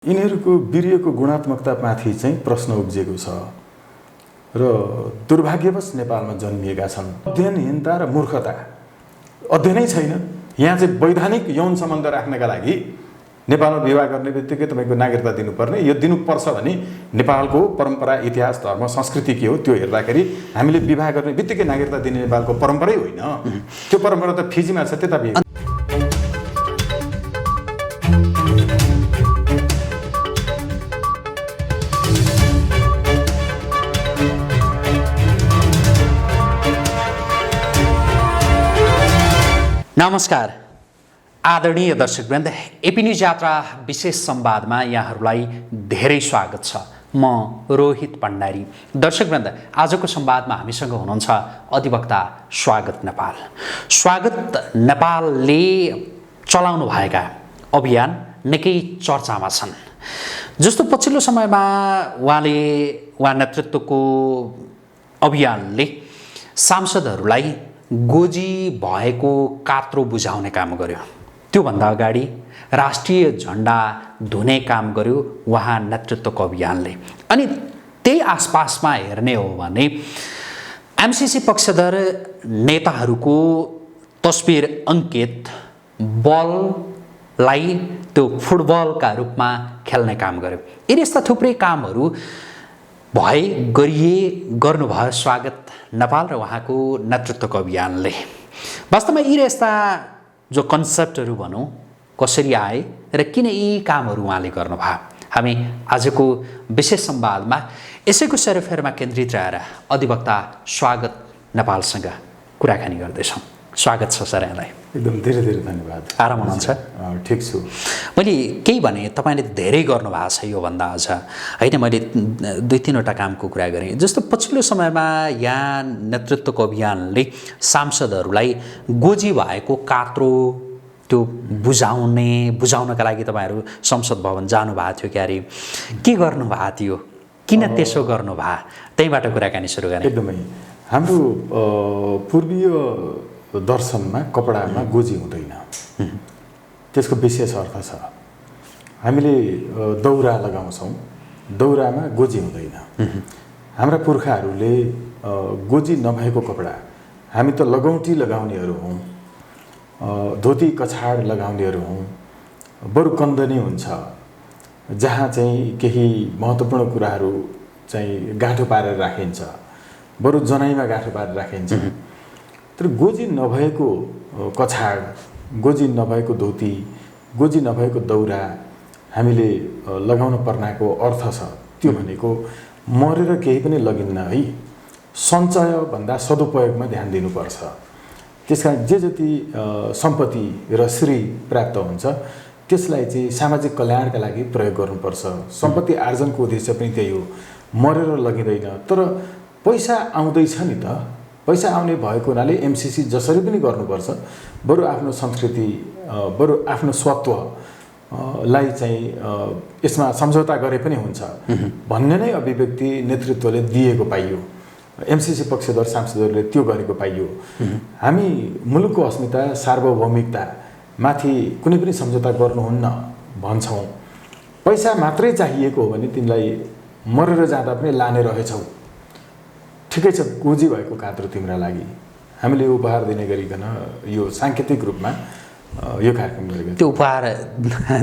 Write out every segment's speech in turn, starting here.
यिनीहरूको वीर्यको गुणात्मकतामाथि चाहिँ प्रश्न उब्जेको छ र दुर्भाग्यवश नेपालमा जन्मिएका छन्। अध्ययनहीनता र मूर्खता अध्ययनै छैन। यहाँ चाहिँ वैधानिक यौन सम्बन्ध राख्नका लागि नेपालमा विवाह गर्ने बित्तिकै तपाईको नागरिकता दिनुपर्ने, यो दिनुपर्छ भने नेपालको परम्परा, इतिहास, धर्म, संस्कृति के हो त्यो हेर्दाखेरि हामीले विवाह गर्ने बित्तिकै नागरिकता दिने नेपालको परम्परै होइन। त्यो परम्परा त फिजीमा छ, त्यता बिहे। नमस्कार आदरणीय दर्शकवृन्द, एपी न्युज यात्रा विशेष संवादमा यहाँहरूलाई धेरै स्वागत छ। म रोहित भण्डारी। दर्शकवृन्द, आजको संवादमा हामीसँग हुनुहुन्छ अधिवक्ता स्वागत नेपाल। स्वागत नेपालले चलाउनु भएका अभियान निकै चर्चामा छन्। जस्तो पछिल्लो समयमा उहाँ नेतृत्वको अभियानले सांसदहरूलाई गोजी भएको कात्रो बुझाउने काम गर्यो। त्योभन्दा अगाडि राष्ट्रिय झण्डा धुने काम गर्यो उहाँ नेतृत्वको अभियानले। अनि त्यही आसपासमा हेर्ने हो भने एमसीसी पक्षधर नेताहरूको तस्बिर अङ्कित बललाई त्यो फुटबलका रूपमा खेल्ने काम गर्यो। यिनी यस्ता थुप्रै कामहरू गर्नुभयो स्वागत नेपाल र उहाँको नेतृत्वको अभियानले। वास्तवमा यी यस्ता जो कन्सेप्टहरू भनौँ कसरी आए र किन यी कामहरू उहाँले गर्नुभयो, हामी आजको विशेष संवादमा यसैको सेरोफेरमा केन्द्रित रहेर अधिवक्ता स्वागत नेपालसँग कुराकानी गर्दैछौँ। स्वागत छ सर यहाँलाई। एकदम धेरै धेरै धन्यवाद। आराम हुनुहुन्छ? ठिक छु। मैले केही भने तपाईँले धेरै गर्नुभएको छ योभन्दा अझ होइन। मैले दुई तीनवटा कामको कुरा गरेँ। जस्तो पछिल्लो समयमा यहाँ नेतृत्वको अभियानले सांसदहरूलाई गोजी भएको कात्रो त्यो बुझाउनका लागि तपाईँहरू संसद भवन जानुभएको थियो क्यारे, के गर्नुभएको थियो, किन त्यसो गर्नुभयो, त्यहीँबाट कुराकानी सुरु गरेँ। एकदमै हाम्रो पूर्वीय दर्शनमा कपडामा गोजी हुँदैन, त्यसको विशेष अर्थ छ। हामीले दौरा लगाउँछौँ, दौरामा गोजी हुँदैन। हाम्रा पुर्खाहरूले गोजी नभएको कपडा, हामी त लगौटी लगाउनेहरू हौँ, धोती कछाड लगाउनेहरू हौँ, बरु कन्दनी हुन्छ जहाँ चाहिँ केही महत्त्वपूर्ण कुराहरू चाहिँ गाँठो पारेर राखिन्छ, बरु जनाइमा गाँठो पारेर राखिन्छ। तर गोजी नभएको कछाड, गोजी नभएको धोती, गोजी नभएको दौरा हामीले लगाउन पर्नाको अर्थ छ त्यो भनेको मरेर केही पनि लगिन्न है, सञ्चयभन्दा सदुपयोगमा ध्यान दिनुपर्छ। त्यसकारण जे जति सम्पत्ति र श्री प्राप्त हुन्छ त्यसलाई चाहिँ सामाजिक कल्याणका लागि प्रयोग गर्नुपर्छ। सम्पत्ति आर्जनको उद्देश्य पनि त्यही हो, मरेर लगिँदैन। तर पैसा आउँदैछ नि त, पैसा आउने भएको हुनाले एमसीसी जसरी पनि गर्नुपर्छ, बरु आफ्नो संस्कृति, बरु आफ्नो स्वत्वलाई चाहिँ यसमा सम्झौता गरे पनि हुन्छ भन्ने नै अभिव्यक्ति नेतृत्वले दिएको पाइयो। एमसीसी पक्षधर सांसदहरूले त्यो गरेको पाइयो। हामी मुलुकको अस्मिता, सार्वभौमिकता माथि कुनै पनि सम्झौता गर्नुहुन्न भन्छौँ। पैसा मात्रै चाहिएको हो भने तिमीलाई मरेर जाँदा पनि लाने रहेछौ, ठिकै छ, गोजी भएको कात्रो तिम्रा लागि हामीले उपहार दिने गरिकन यो साङ्केतिक रूपमा यो कार्यक्रम गरेको। त्यो उपहार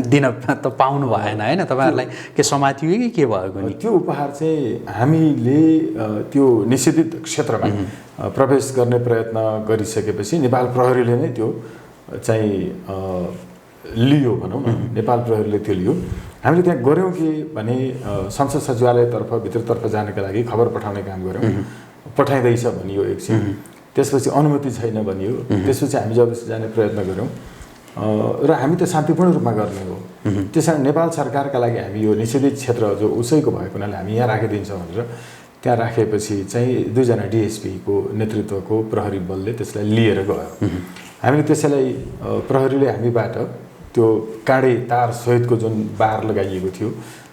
दिन त पाउनु भएन होइन, तपाईँहरूलाई के समातियो कि के भएको नि? त्यो उपहार चाहिँ हामीले त्यो निषेधित क्षेत्रमा प्रवेश गर्ने प्रयत्न गरिसकेपछि नेपाल प्रहरीले नै त्यो चाहिँ लियो भनौँ न, नेपाल प्रहरीले त्यो लियो। हामीले त्यहाँ गऱ्यौँ कि भने संसद सचिवालयतर्फ भित्रतर्फ जानका लागि खबर पठाउने काम गऱ्यौँ। पठाइँदैछ भनियो एकछिन, त्यसपछि अनुमति छैन भनियो, त्यसपछि हामी जबरजस्ती जाने प्रयत्न गऱ्यौँ र हामी त शान्तिपूर्ण रूपमा गर्ने हो। त्यसकारण नेपाल सरकारका लागि हामी यो निषेधित क्षेत्र जो उसैको भएको हुनाले हामी यहाँ राखिदिन्छौँ भनेर त्यहाँ राखेपछि चाहिँ दुईजना डिएसपीको नेतृत्वको प्रहरी बलले त्यसलाई लिएर गयो। हामीले त्यसैलाई प्रहरीले हामीबाट त्यो काँडे तार सहितको जुन बार लगाइएको थियो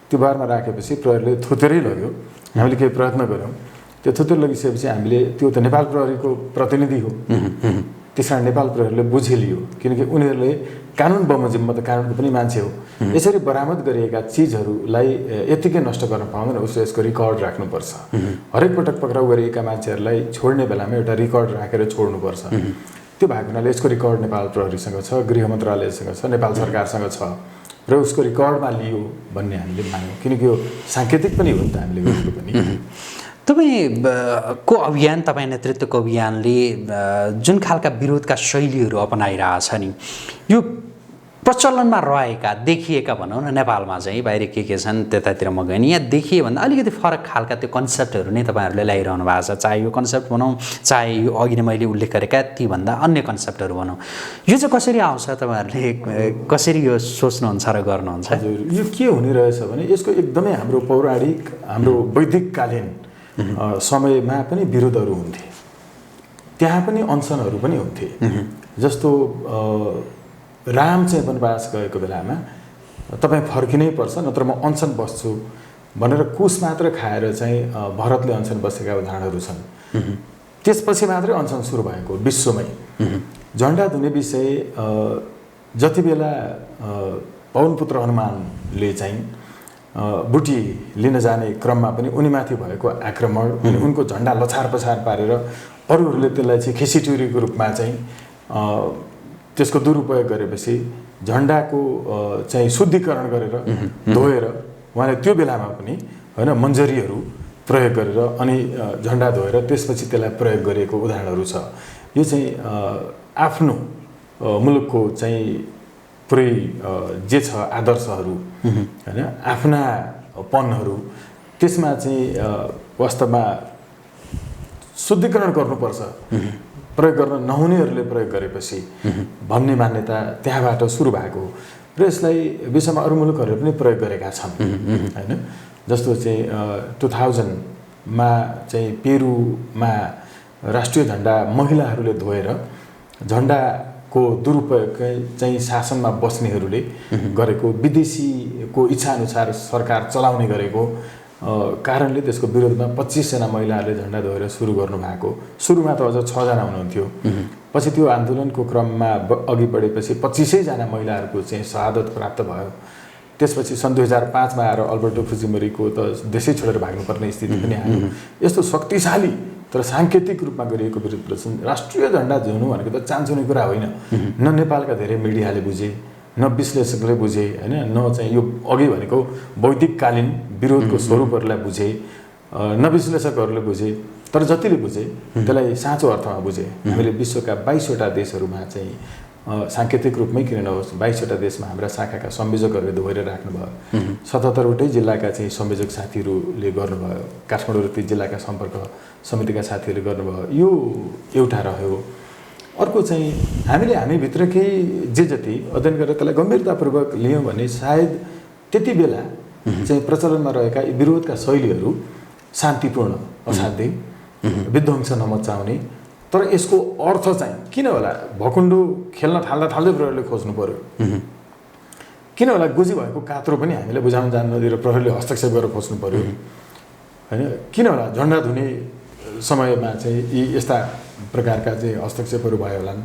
त्यो बारमा राखेपछि प्रहरीले थुतेरै लग्यो। हामीले केही प्रयत्न गऱ्यौँ, त्यो थुतेर लगिसकेपछि हामीले त्यो त नेपाल प्रहरीको प्रतिनिधि हो, त्यस कारण नेपाल प्रहरीले बुझिलियो, किनकि उनीहरूले कानुन बमोजिम, म त कानुनको पनि मान्छे हो, यसरी बरामद गरिएका चिजहरूलाई यत्तिकै नष्ट गर्न पाउँदैन, उसले यसको रेकर्ड राख्नुपर्छ। हरेक पटक पक्राउ गरिएका मान्छेहरूलाई छोड्ने बेलामा एउटा रेकर्ड राखेर छोड्नुपर्छ। त्यो भएको हुनाले यसको रेकर्ड नेपाल प्रहरीसँग छ, गृह मन्त्रालयसँग छ, नेपाल सरकारसँग छ र उसको रेकर्डमा लियो भन्ने हामीले मान्यौँ, किनकि यो साङ्केतिक पनि हो नि त हामीले गरेको पनि। तपाईँको अभियान, तपाईँ नेतृत्वको अभियानले जुन खालका विरोधका शैलीहरू अपनाइरहेछ नि, यो प्रचलनमा रहेका देखिएका भनौँ न नेपालमा चाहिँ, बाहिर के छन् त्यतातिर म गएँ नि, यहाँ देखिए भन्दा अलिकति फरक खालका त्यो कन्सेप्टहरू नै तपाईँहरूले ल्याइरहनु भएको छ। चाहे यो कन्सेप्ट भनौँ, चाहे यो अघि नै मैले उल्लेख गरेका तीभन्दा अन्य कन्सेप्टहरू भनौँ, यो चाहिँ कसरी आउँछ, तपाईँहरूले कसरी यो सोच्नुहुन्छ र गर्नुहुन्छ? हजुर, यो के हुने रहेछ भने यसको एकदमै हाम्रो पौराणिक, हाम्रो वैदिककालीन समयमा पनि विरोधहरू हुन्थे, त्यहाँ पनि अनसनहरू पनि हुन्थे। जस्तो राम चाहिँ वनवास गएको बेलामा तपाईँ फर्किनै पर्छ नत्र म अनसन बस्छु भनेर कुश मात्र खाएर चाहिँ भरतले अनसन बसेका उदाहरणहरू छन्। त्यसपछि मात्रै अनसन सुरु भएको विश्वमै। झन्डा धुने विषय जति बेला पवनपुत्र हनुमानले चाहिँ बुटी लिन जाने क्रममा पनि उनीमाथि भएको आक्रमण अनि उनको झन्डा लछार पछार पारेर अरूहरूले त्यसलाई चाहिँ खिसिटुरीको रूपमा चाहिँ त्यसको दुरुपयोग गरेपछि झन्डाको चाहिँ शुद्धिकरण गरेर धोएर उहाँले त्यो बेलामा पनि होइन मन्जरीहरू प्रयोग गरेर अनि झन्डा धोएर त्यसपछि त्यसलाई प्रयोग गरेको उदाहरणहरू छ। यो चाहिँ आफ्नो मुलुकको चाहिँ पुरै जे छ आदर्शहरू होइन आफ्ना पनहरू त्यसमा चाहिँ वास्तवमा शुद्धिकरण गर्नुपर्छ, प्रयोग गर्न नहुनेहरूले प्रयोग गरेपछि भन्ने मान्यता त्यहाँबाट सुरु भएको हो र यसलाई विश्वमा अरू मुलुकहरूले पनि प्रयोग गरेका छन् होइन। जस्तो चाहिँ 2000मा चाहिँ पेरुमा राष्ट्रिय झन्डा महिलाहरूले धोएर झन्डाको दुरुपयोग चाहिँ शासनमा बस्नेहरूले गरेको, विदेशीको इच्छाअनुसार सरकार चलाउने गरेको कारणले त्यसको विरोधमा 25 जना महिलाहरूले झन्डा धोएर सुरु गर्नुभएको। सुरुमा त अझ 6 जना हुनुहुन्थ्यो, पछि त्यो आन्दोलनको क्रममा अघि बढेपछि 25 जना महिलाहरूको चाहिँ शहादत प्राप्त भयो। त्यसपछि सन् 2005मा आएर अल्बर्टो फुजिमोरीको त देशै छोडेर भाग्नुपर्ने स्थिति पनि आयो। यस्तो शक्तिशाली तर साङ्केतिक रूपमा गरिएको विरोध प्रदर्शन, राष्ट्रिय झन्डा झुनु भनेको त चान्चुने कुरा होइन। न नेपालका धेरै मिडियाले बुझे, न विश्लेषकले बुझे होइन, न चाहिँ यो अघि भनेको वैदिककालीन विरोधको स्वरूपहरूलाई बुझे, न विश्लेषकहरूले बुझे। तर जतिले बुझे त्यसलाई साँचो अर्थमा बुझे। हामीले विश्वका 22वटा देशहरूमा चाहिँ साङ्केतिक रूपमै किन नहोस् 22वटा देशमा हाम्रा शाखाका संयोजकहरूले धोएर राख्नुभयो। 77वटै जिल्लाका चाहिँ संयोजक साथीहरूले गर्नुभयो, काठमाडौँ र ती जिल्लाका सम्पर्क समितिका साथीहरूले गर्नुभयो। यो एउटा रह्यो। अर्को चाहिँ हामीले हामीभित्रकै जे जति अध्ययन गरेर त्यसलाई गम्भीरतापूर्वक लियौँ भने सायद त्यति बेला चाहिँ प्रचलनमा रहेका विरोधका शैलीहरू शान्तिपूर्ण, असाध्यै विध्वंस नमचाउने, तर यसको अर्थ चाहिँ किन होला भकुण्डो खेल्न थाल्दै प्रहरीले खोज्नु पर्यो, किन होला गोजी भएको कात्रो पनि हामीले बुझाउन जान्न दिएर प्रहरीले हस्तक्षेप गरेर खोज्नु पर्यो होइन, किन होला झन्डा धुने समयमा चाहिँ यी यस्ता प्रकारका चाहिँ हस्तक्षेपहरू भयो होलान्।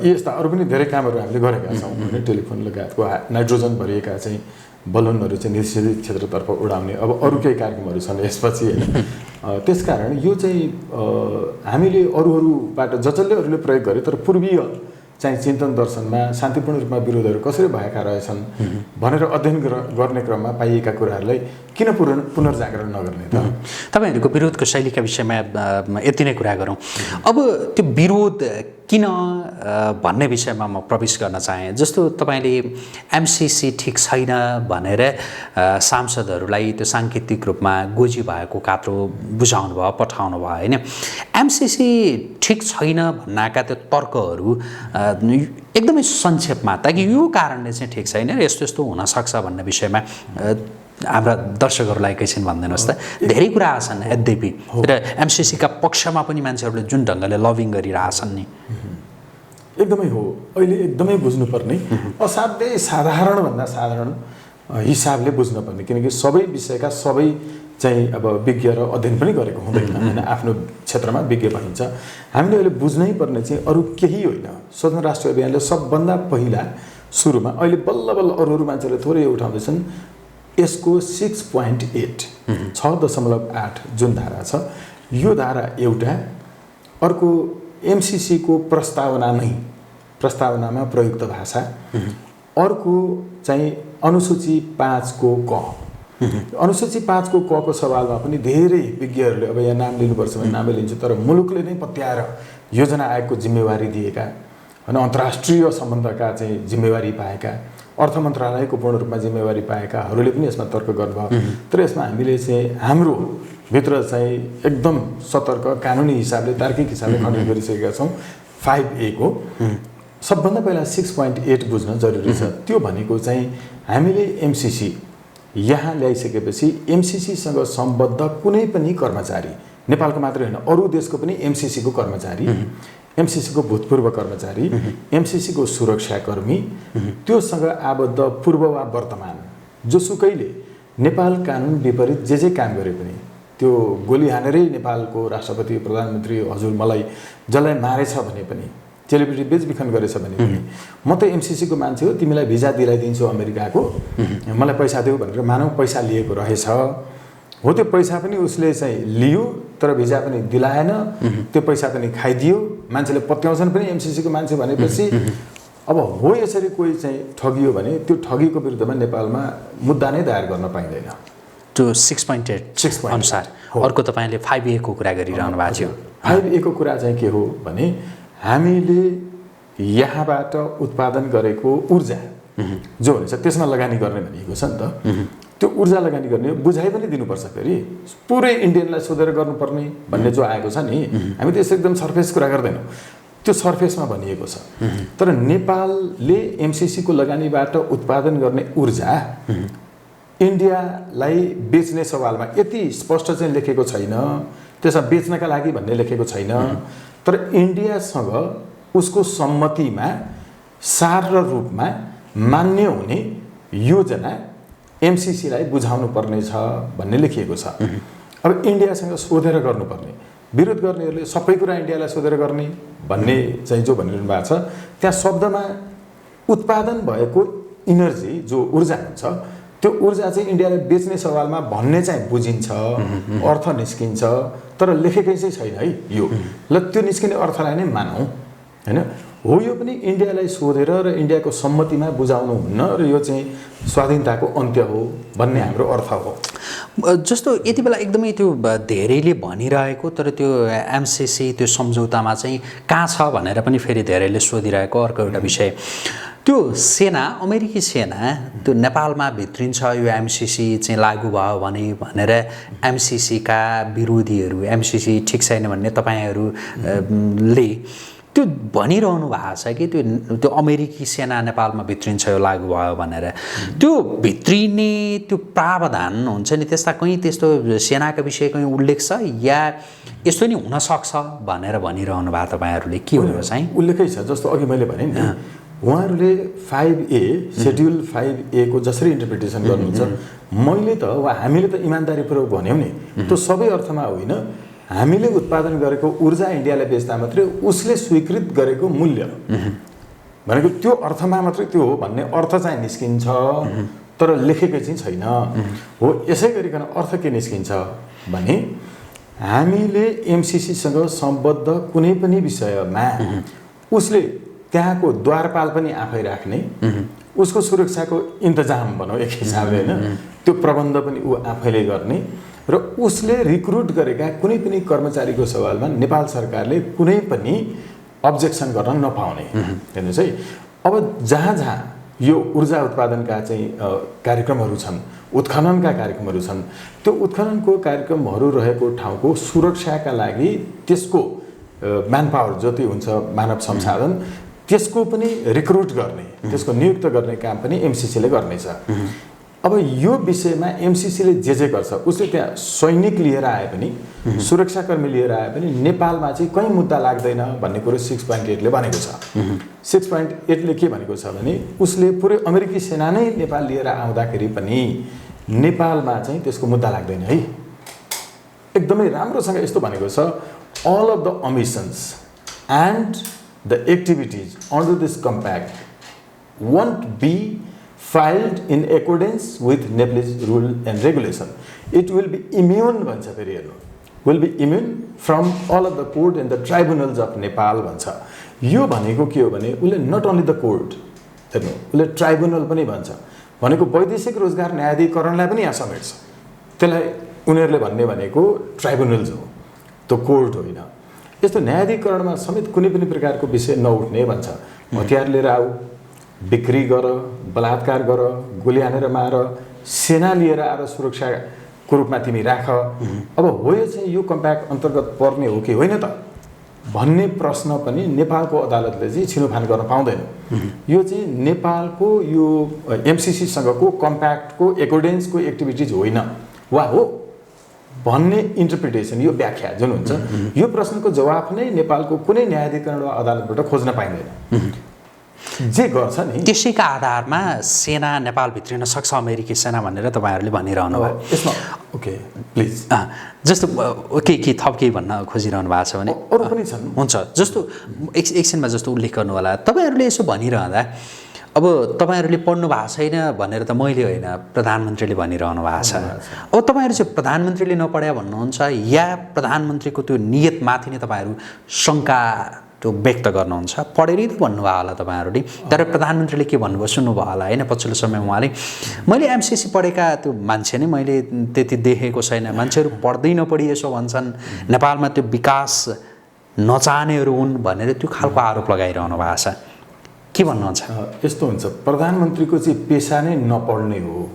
यी यस्ता अरू पनि धेरै कामहरू हामीले गरेका छौँ होइन, टेलिफोन लगायतको नाइट्रोजन भरिएका चाहिँ बलुनहरू चाहिँ निषेधित क्षेत्रतर्फ उडाउने अब अरू केही कार्यक्रमहरू छन् यसपछि होइन। त्यसकारण यो चाहिँ हामीले अरूबाट जसले अरूले प्रयोग गरे तर पूर्वीय चाहिँ चिन्तन दर्शनमा शान्तिपूर्ण रूपमा विरोधहरू कसरी भएका रहेछन् भनेर अध्ययन गर्ने क्रममा पाइएका कुराहरूलाई किन पुनर्जागरण नगर्ने त? तपाईँहरूको विरोधको शैलीका विषयमा यति नै कुरा गरौँ। अब त्यो विरोध किन भन्ने विषयमा म प्रवेश गर्न चाहेँ। जस्तो तपाईँले एमसिसी ठिक छैन भनेर सांसदहरूलाई त्यो साङ्केतिक रूपमा गोजी भएको कात्रो बुझाउनु भयो, पठाउनु भयो होइन। एमसिसी ठिक छैन भन्नाका त्यो तर्कहरू एकदमै संक्षेपमा, ताकि यो कारणले चाहिँ ठिक छैन र यस्तो यस्तो हुनसक्छ भन्ने विषयमा हाम्रा दर्शकहरूलाई एकैछिन भनिदिनुहोस् त। धेरै कुरा छन् यद्यपि र एमसिसीका पक्षमा पनि मान्छेहरूले जुन ढङ्गले लभिङ गरिरहेछन् नि। एकदमै हो, अहिले एकदमै बुझ्नुपर्ने असाध्यै साधारणभन्दा साधारण हिसाबले बुझ्नुपर्ने, किनकि सबै विषयका सबै चाहिँ अब विज्ञ र अध्ययन पनि गरेको हुँदैन होइन, आफ्नो क्षेत्रमा विज्ञ भनिन्छ। हामीले अहिले बुझ्नै पर्ने चाहिँ अरू केही होइन, स्वतन्त्र राष्ट्र अभियानले सबभन्दा पहिला सुरुमा, अहिले बल्ल बल्ल अरू मान्छेले थोरै उठाउँदैछन्, यसको 6.8 6.8 जुन धारा छ, यो धारा एउटा, अर्को MCC को प्रस्तावनामा प्रयुक्त भाषा, अर्को चाहिँ अनुसूची 5 को क। अनुसूची 5 को क को सवालमा पनि धेरै विज्ञहरूले अब यहाँ नाम लिनुपर्छ भने नामै लिन्छ, तर मुलुकले नै पत्याएर योजना आयोगको जिम्मेवारी दिएका होइन, अन्तर्राष्ट्रिय सम्बन्धका चाहिँ जिम्मेवारी पाएका, अर्थ मन्त्रालयको पूर्ण रूपमा जिम्मेवारी पाएकाहरूले पनि यसमा तर्क गर्नुभयो। तर यसमा हामीले चाहिँ हाम्रो भित्र चाहिँ एकदम सतर्क कानुनी हिसाबले तार्किक हिसाबले खण्डन गरिसकेका छौँ। 5A को सबभन्दा पहिला 6.8 बुझ्न जरुरी छ। त्यो भनेको चाहिँ हामीले MCC यहाँ ल्याइसकेपछि MCCसँग सम्बद्ध कुनै पनि कर्मचारी, नेपालको मात्रै होइन अरू देशको पनि MCC को कर्मचारी, MCC को भूतपूर्व कर्मचारी, MCC को सुरक्षाकर्मी, त्योसँग आबद्ध पूर्व वा वर्तमान जोसुकैले नेपाल कानुन विपरीत जे काम गरे पनि, त्यो गोली हानेरै नेपालको राष्ट्रपति प्रधानमन्त्री हजुर मलाई जसलाई मारेछ भने पनि, सेलिब्रिटी बेचबिखन गरेछ भने पनि, म त MCC को मान्छे हो, तिमीलाई भिजा दिलाइदिन्छु अमेरिकाको, मलाई पैसा देऊ भनेर मानव पैसा लिएको रहेछ हो। त्यो पैसा पनि उसले चाहिँ लियो, तर भिजा पनि दिलाएन, त्यो पैसा पनि खाइदियो, मान्छेले पत्याउँछन् पनि MCC को मान्छे भनेपछि। अब हो यसरी कोही चाहिँ ठगियो भने त्यो ठगीको विरुद्धमा नेपालमा मुद्दा नै दायर गर्न पाइँदैन। त्यो 6.8 अनुसार। अर्को तपाईँले 5A को कुरा गरिरहनु भएको थियो। 5A को कुरा चाहिँ के हो भने, हामीले यहाँबाट उत्पादन गरेको ऊर्जा जो हुन्छ त्यसमा लगानी गर्ने भनिएको छ नि त। त्यो ऊर्जा लगानी गर्ने बुझाइ पनि दिनुपर्छ, फेरि पुरै इन्डियनलाई सोधेर गर्नुपर्ने भन्ने जो आएको छ नि, हामी त यसो एकदम सर्फेस कुरा गर्दैनौँ, त्यो सर्फेसमा भनिएको छ। तर नेपालले MCC को लगानीबाट उत्पादन गर्ने ऊर्जा इन्डियालाई बेच्ने सवालमा यति स्पष्ट चाहिँ लेखेको छैन, त्यसमा बेच्नका लागि भन्ने लेखेको छैन। तर इन्डियासँग उसको सम्मतिमा सार र रूपमा मान्य हुने योजना MCC लाई बुझाउनु पर्ने छ भन्ने लेखिएको छ। अब इन्डियासँग सोधेर गर्नुपर्ने, विरोध गर्नेहरूले सबै कुरा इन्डियालाई सोधेर गर्ने भन्ने चाहिँ जो भनिरहनु भएको छ, त्यहाँ शब्दमा उत्पादन भएको इनर्जी जो ऊर्जा हुन्छ, त्यो ऊर्जा चाहिँ इन्डियालाई बेच्ने सवालमा भन्ने चाहिँ बुझिन्छ, अर्थ निस्किन्छ, तर लेखेकै चाहिँ छैन है यो। ल त्यो निस्किने अर्थलाई नै मानौँ हैन। हो यो पनि इन्डियालाई सोधेर र इन्डियाको सम्मतिमा बुझाउनु हुन्न र यो चाहिँ स्वाधीनताको अन्त्य हो भन्ने हाम्रो अर्थ हो। जस्तो यति बेला एकदमै त्यो धेरैले भनिरहेको, तर त्यो MCC त्यो सम्झौतामा चाहिँ कहाँ छ भनेर पनि फेरि धेरैले सोधिरहेको अर्को एउटा विषय, त्यो सेना, अमेरिकी सेना त्यो नेपालमा भित्रिन्छ, यो MCC चाहिँ लागू भयो भने भनेर MCC का विरोधीहरू, MCC ठिक छैन भन्ने तपाईँहरूले त्यो भनिरहनु भएको छ कि त्यो अमेरिकी सेना नेपालमा भित्रिन्छ यो लागू भयो भनेर। त्यो भित्रिने त्यो प्रावधान हुन्छ नि, त्यस्ता कहीँ त्यस्तो सेनाका विषय कहीँ उल्लेख छ या यस्तो नि हुनसक्छ भनेर भनिरहनु भएको तपाईँहरूले, के हो चाहिँ? उल्लेखै छ। जस्तो अघि मैले भने नि, उहाँहरूले 5A सेड्युल 5A को जसरी इन्टरप्रिटेसन गर्नुहुन्छ, मैले त वा हामीले त इमान्दारीपूर्वक भन्यौँ नि, त्यो सबै अर्थमा होइन। हामीले उत्पादन गरेको ऊर्जा इन्डियालाई बेच्दा मात्रै उसले स्वीकृत गरेको मूल्य भनेको त्यो अर्थमा मात्रै त्यो हो भन्ने अर्थ चाहिँ निस्किन्छ, तर लेखेकै चाहिँ छैन। हो यसै गरिकन अर्थ के निस्किन्छ भने, हामीले MCCसँग सम्बद्ध कुनै पनि विषयमा उसले त्यहाँको द्वारपाल पनि आफै राख्ने, उसको सुरक्षाको इन्तजाम भनौँ एक हिसाबले होइन, त्यो प्रबन्ध पनि ऊ आफैले गर्ने र उसले रिक्रुट गरेका कुनै पनि कर्मचारीको सवालमा नेपाल सरकारले कुनै पनि अब्जेक्सन गर्न नपाउने। हेर्नुहोस् है, अब जहाँ जहाँ यो ऊर्जा उत्पादनका चाहिँ कार्यक्रमहरू छन्, उत्खननका कार्यक्रमहरू छन्, त्यो उत्खननको कार्यक्रमहरू रहेको ठाउँको सुरक्षाका लागि त्यसको म्यानपावर जति हुन्छ मानव संसाधन, त्यसको पनि रिक्रुट गर्ने, त्यसको नियुक्त गर्ने काम पनि MCC ले गर्नेछ। अब यो विषयमा एमसीसीले जे गर्छ उसले त्यहाँ सैनिक लिएर आए पनि सुरक्षाकर्मी लिएर आए पनि नेपालमा चाहिँ कहीँ मुद्दा लाग्दैन भन्ने कुरो 6.8ले भनेको छ। 6.8ले के भनेको छ भने उसले पुरै अमेरिकी सेना नै नेपाल लिएर आउँदाखेरि पनि नेपालमा चाहिँ त्यसको मुद्दा लाग्दैन है। एकदमै राम्रोसँग यस्तो भनेको छ, all of the omissions and the activities under this compact won't be filed in accordance with Nepal's rule and regulation. It will be immune भन्छ फेरि हेर्नु, will be immune from all of the court and the tribunals of Nepal भन्छ। यो भनेको के हो भने उसले not only the court हेर्नु उसले ट्राइब्युनल पनि भन्छ, भनेको वैदेशिक रोजगार न्यायाधिकरणलाई पनि यहाँ समेट्छ। त्यसलाई उनीहरूले भन्ने भनेको ट्राइब्युनल्स हो, त्यो कोर्ट होइन। यस्तो न्यायाधिकरणमा समेत कुनै पनि प्रकारको विषय नउठ्ने भन्छ। हतियार लिएर आऊ, बिक्री गर, बलात्कार गर, गोली हानेर मार, सेना लिएर आएर सुरक्षाको रूपमा तिमी राख। अब हो यो चाहिँ यो कम्प्याक्ट अन्तर्गत पर्ने हो कि होइन त भन्ने प्रश्न पनि नेपालको अदालतले चाहिँ छिनोफान गर्न पाउँदैन। यो चाहिँ नेपालको यो एमसीसीसँगको कम्प्याक्टको एकोर्डेन्सको एक्टिभिटिज होइन वा हो भन्ने इन्टरप्रिटेसन, यो व्याख्या जुन हुन्छ, यो प्रश्नको जवाफ नै नेपालको कुनै न्यायाधिकरण वा अदालतबाट खोज्न पाइँदैन। जे गर्छ नि त्यसैका आधारमा सेना नेपाल भित्रिन सक्छ अमेरिकी सेना भनेर तपाईँहरूले भनिरहनु भयो। यसमा ओके प्लिज जस्तो के थप केही भन्न खोजिरहनु भएको छ भने अरू पनि छन्। हुन्छ, जस्तो एकछिनमा जस्तो उल्लेख गर्नु होला, तपाईँहरूले यसो भनिरहँदा अब तपाईँहरूले पढ्नु भएको छैन भनेर त मैले होइन प्रधानमन्त्रीले भनिरहनु भएको छ। अब तपाईँहरू चाहिँ प्रधानमन्त्रीले नपढ्या भन्नुहुन्छ या प्रधानमन्त्रीको त्यो नियतमाथि नै तपाईँहरू शङ्का त्यो व्यक्त गर्नुहुन्छ? पढेरै त भन्नुभयो होला तपाईँहरूले, तर प्रधानमन्त्रीले के भन्नुभयो सुन्नुभयो होला होइन पछिल्लो समयमा उहाँले। मैले एमसीसी पढेका त्यो मान्छे नै मैले त्यति देखेको छैन, मान्छेहरू पढ्दै नपढी यसो भन्छन्, नेपालमा त्यो विकास नचाहनेहरू हुन् भनेर त्यो खालको आरोप लगाइरहनु भएको छ। के भन्नुहुन्छ? यस्तो हुन्छ, प्रधानमन्त्रीको चाहिँ पेसा नै नपढ्ने हो।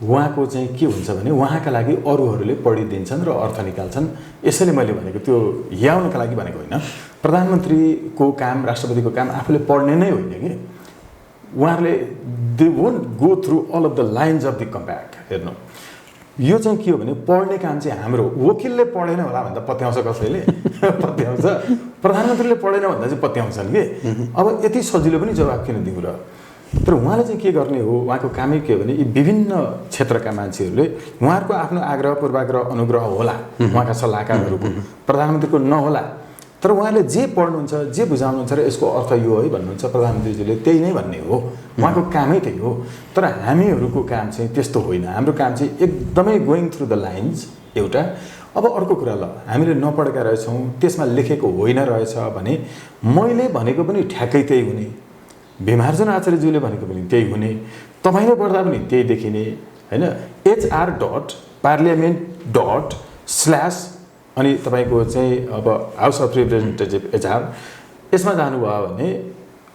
उहाँको चाहिँ के हुन्छ भने उहाँका लागि अरूहरूले पढिदिन्छन् र अर्थ निकाल्छन्। यसैले मैले भनेको त्यो हियाउनका लागि भनेको होइन। प्रधानमन्त्रीको काम, राष्ट्रपतिको काम आफूले पढ्ने नै होइन कि। उहाँहरूले they won't go through all of the lines of the compact. हेर्नु यो चाहिँ के हो भने पढ्ने काम चाहिँ हाम्रो वकिलले पढेन होला भन्दा पत्याउँछ कसैले पत्याउँछ, प्रधानमन्त्रीले पढेन भन्दा चाहिँ पत्याउँछन् कि। अब यति सजिलो पनि जवाब किन दिउँ र? तर उहाँले चाहिँ के गर्ने हो, उहाँको कामै के हो भने यी विभिन्न क्षेत्रका मान्छेहरूले उहाँहरूको आफ्नो आग्रह पूर्वाग्रह अनुग्रह होला उहाँका सल्लाहकारहरूको, प्रधानमन्त्रीको नहोला, तर उहाँले जे पढ्नुहुन्छ जे बुझाउनुहुन्छ र यसको अर्थ यो है भन्नुहुन्छ प्रधानमन्त्रीजीले त्यही नै भन्ने हो। उहाँको कामै त्यही हो। तर हामीहरूको काम चाहिँ त्यस्तो होइन। हाम्रो काम चाहिँ एकदमै गोइङ थ्रु द लाइन्स एउटा। अब अर्को कुरा, ल हामीले नपढेका रहेछौँ, त्यसमा लेखेको होइन रहेछ भने मैले भनेको पनि ठ्याक्कै त्यही हुने, भीमार्जुन आचार्यज्यूले भनेको पनि त्यही हुने, तपाईँले पढ्दा पनि त्यही देखिने होइन। hr.parliament./ अनि तपाईँको चाहिँ अब हाउस अफ रिप्रेजेन्टेटिभ HR यसमा जानुभयो भने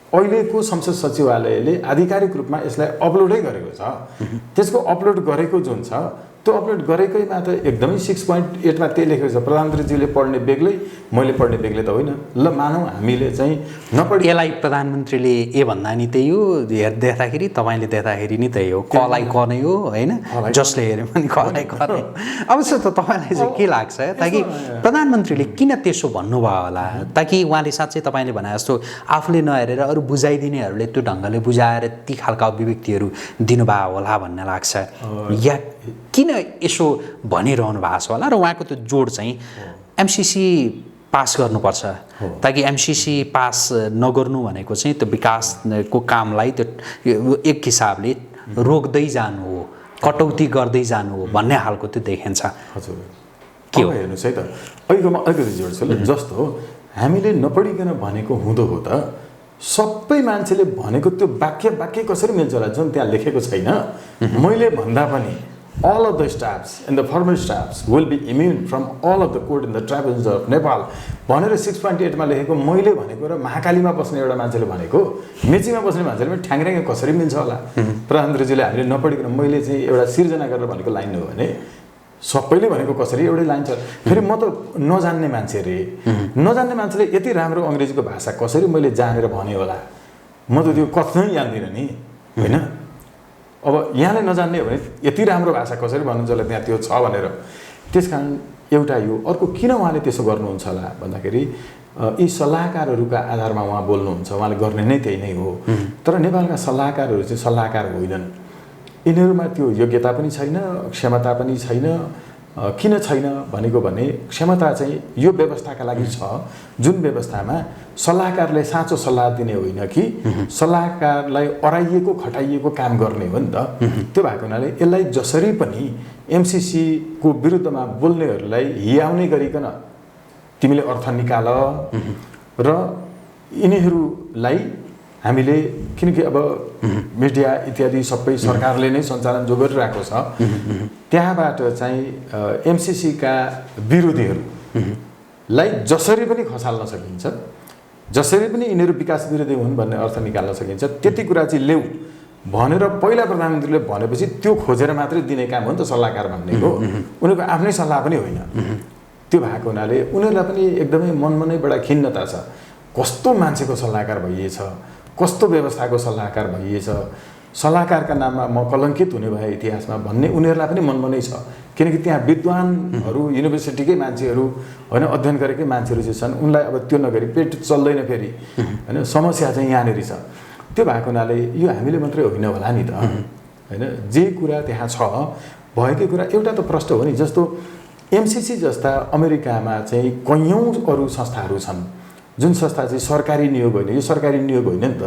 अहिलेको संसद सचिवालयले आधिकारिक रूपमा यसलाई अपलोडै गरेको छ। त्यसको अपलोड गरेको जुन छ त्यो अपलोड गरेकैमा त एकदमै 6.8मा त्यही लेखेको छ, प्रधानमन्त्रीजीले पढ्ने बेग्लै मैले पढ्ने बेग्लै त होइन। ल मानौँ हामीले चाहिँ नपढी यसलाई प्रधानमन्त्रीले ए भन्दा नि त्यही हो, देख्दाखेरि तपाईँले देख्दाखेरि नि त्यही हो, कलाई क नै हो होइन, जसले हेऱ्यो भने कलाई क नै। अब त तपाईँलाई चाहिँ के लाग्छ ताकि प्रधानमन्त्रीले किन त्यसो भन्नुभयो होला? ताकि उहाँले साँच्चै तपाईँले भने जस्तो आफूले नहेरेर अरू बुझाइदिनेहरूले त्यो ढङ्गले बुझाएर ती खालका अभिव्यक्तिहरू दिनुभयो होला भन्ने लाग्छ, या किन यसो भनिरहनु भएको छ होला? र उहाँको त्यो जोड चाहिँ एमसीसी पास गर्नुपर्छ, ताकि एमसीसी पास नगर्नु भनेको चाहिँ त्यो विकासको कामलाई त्यो एक हिसाबले रोक्दै जानु हो, कटौती गर्दै जानु हो भन्ने खालको त्यो देखिन्छ। हजुर के हो हेर्नुहोस् है त, अहिलेकोमा अलिकति जोड्छु ल। जस्तो हामीले नपढिकन भनेको हुँदो हो त सबै मान्छेले भनेको त्यो वाक्य कसरी मिल्छ होला जुन त्यहाँ लेखेको छैन। मैले भन्दा पनि all of the staffs and the former staffs will be immune from all of the court in the tribunals of Nepal भनेर 6.8मा लेखेको मैले भनेको र महाकालीमा बस्ने एउटा मान्छेले भनेको, मेचीमा बस्ने मान्छेले पनि ठ्याङ्ग्याङ्ग कसरी मिल्छ होला? प्रधानमन्त्रीजीले हामीले नपढिकन मैले चाहिँ एउटा सिर्जना गरेर भनेको लाइन हो भने सबैले भनेको कसरी एउटै लाइन छ। फेरि म त नजान्ने मान्छे रे, नजान्ने मान्छेले यति राम्रो अङ्ग्रेजीको भाषा कसरी मैले जानेर भने होला? म त त्यो कथै जान्दिनँ नि होइन। अब यहाँले नजान्ने हो भने यति राम्रो भाषा कसरी भन्नुहुन्छ होला त्यहाँ त्यो छ भनेर। त्यसकारण एउटा यो अर्को किन उहाँले त्यसो गर्नुहुन्छ होला भन्दाखेरि यी सल्लाहकारहरूका आधारमा उहाँ बोल्नुहुन्छ, उहाँले गर्ने नै त्यही नै हो। तर नेपालका सल्लाहकारहरू चाहिँ सल्लाहकार होइनन्, यिनीहरूमा त्यो योग्यता पनि छैन, क्षमता पनि छैन। किन छैन भनेको भने क्षमता चाहिँ यो व्यवस्थाका लागि छ जुन व्यवस्थामा सल्लाहकारले साँचो सल्लाह दिने होइन कि सल्लाहकारलाई अराइएको खटाइएको काम गर्ने हो नि त। त्यो भएको हुनाले यसलाई जसरी पनि एमसिसीको विरुद्धमा बोल्नेहरूलाई हियाउने गरिकन तिमीले अर्थ निकाल र यिनीहरूलाई हामीले, किनकि अब मिडिया इत्यादि सबै सरकारले नै सञ्चालन जो गरिरहेको छ, त्यहाँबाट चाहिँ एमसिसीका विरोधीहरूलाई जसरी पनि खसाल्न सकिन्छ, जसरी पनि यिनीहरू विकास विरोधी हुन् भन्ने अर्थ निकाल्न सकिन्छ। त्यति कुरा चाहिँ ल्याऊ भनेर पहिला प्रधानमन्त्रीले भनेपछि त्यो खोजेर मात्रै दिने काम हो नि त सल्लाहकार भन्नेको, उनीहरूको आफ्नै सल्लाह पनि होइन। त्यो भएको हुनाले उनीहरूलाई पनि एकदमै मनमा नै बडा खिन्नता छ, कस्तो मान्छेको सल्लाहकार भइएछ, कस्तो व्यवस्थाको सल्लाहकार भइएछ, सल्लाहकारका नाममा म कलङ्कित हुने भए इतिहासमा भन्ने उनीहरूलाई पनि मनमा नै छ। किनकि त्यहाँ विद्वानहरू, युनिभर्सिटीकै मान्छेहरू होइन, अध्ययन गरेकै मान्छेहरू चाहिँ छन्, उनलाई अब त्यो नगरी पेट चल्दैन फेरि होइन, समस्या चाहिँ यहाँनिर छ। त्यो भएको हुनाले यो हामीले मात्रै होइन होला नि त होइन, जे कुरा त्यहाँ छ भएकै कुरा एउटा त प्रष्ट हो नि। जस्तो एमसिसी जस्ता अमेरिकामा चाहिँ कैयौँ अरू संस्थाहरू छन् जुन संस्था चाहिँ सरकारी नियोग होइन, यो सरकारी नियोग होइन नि त,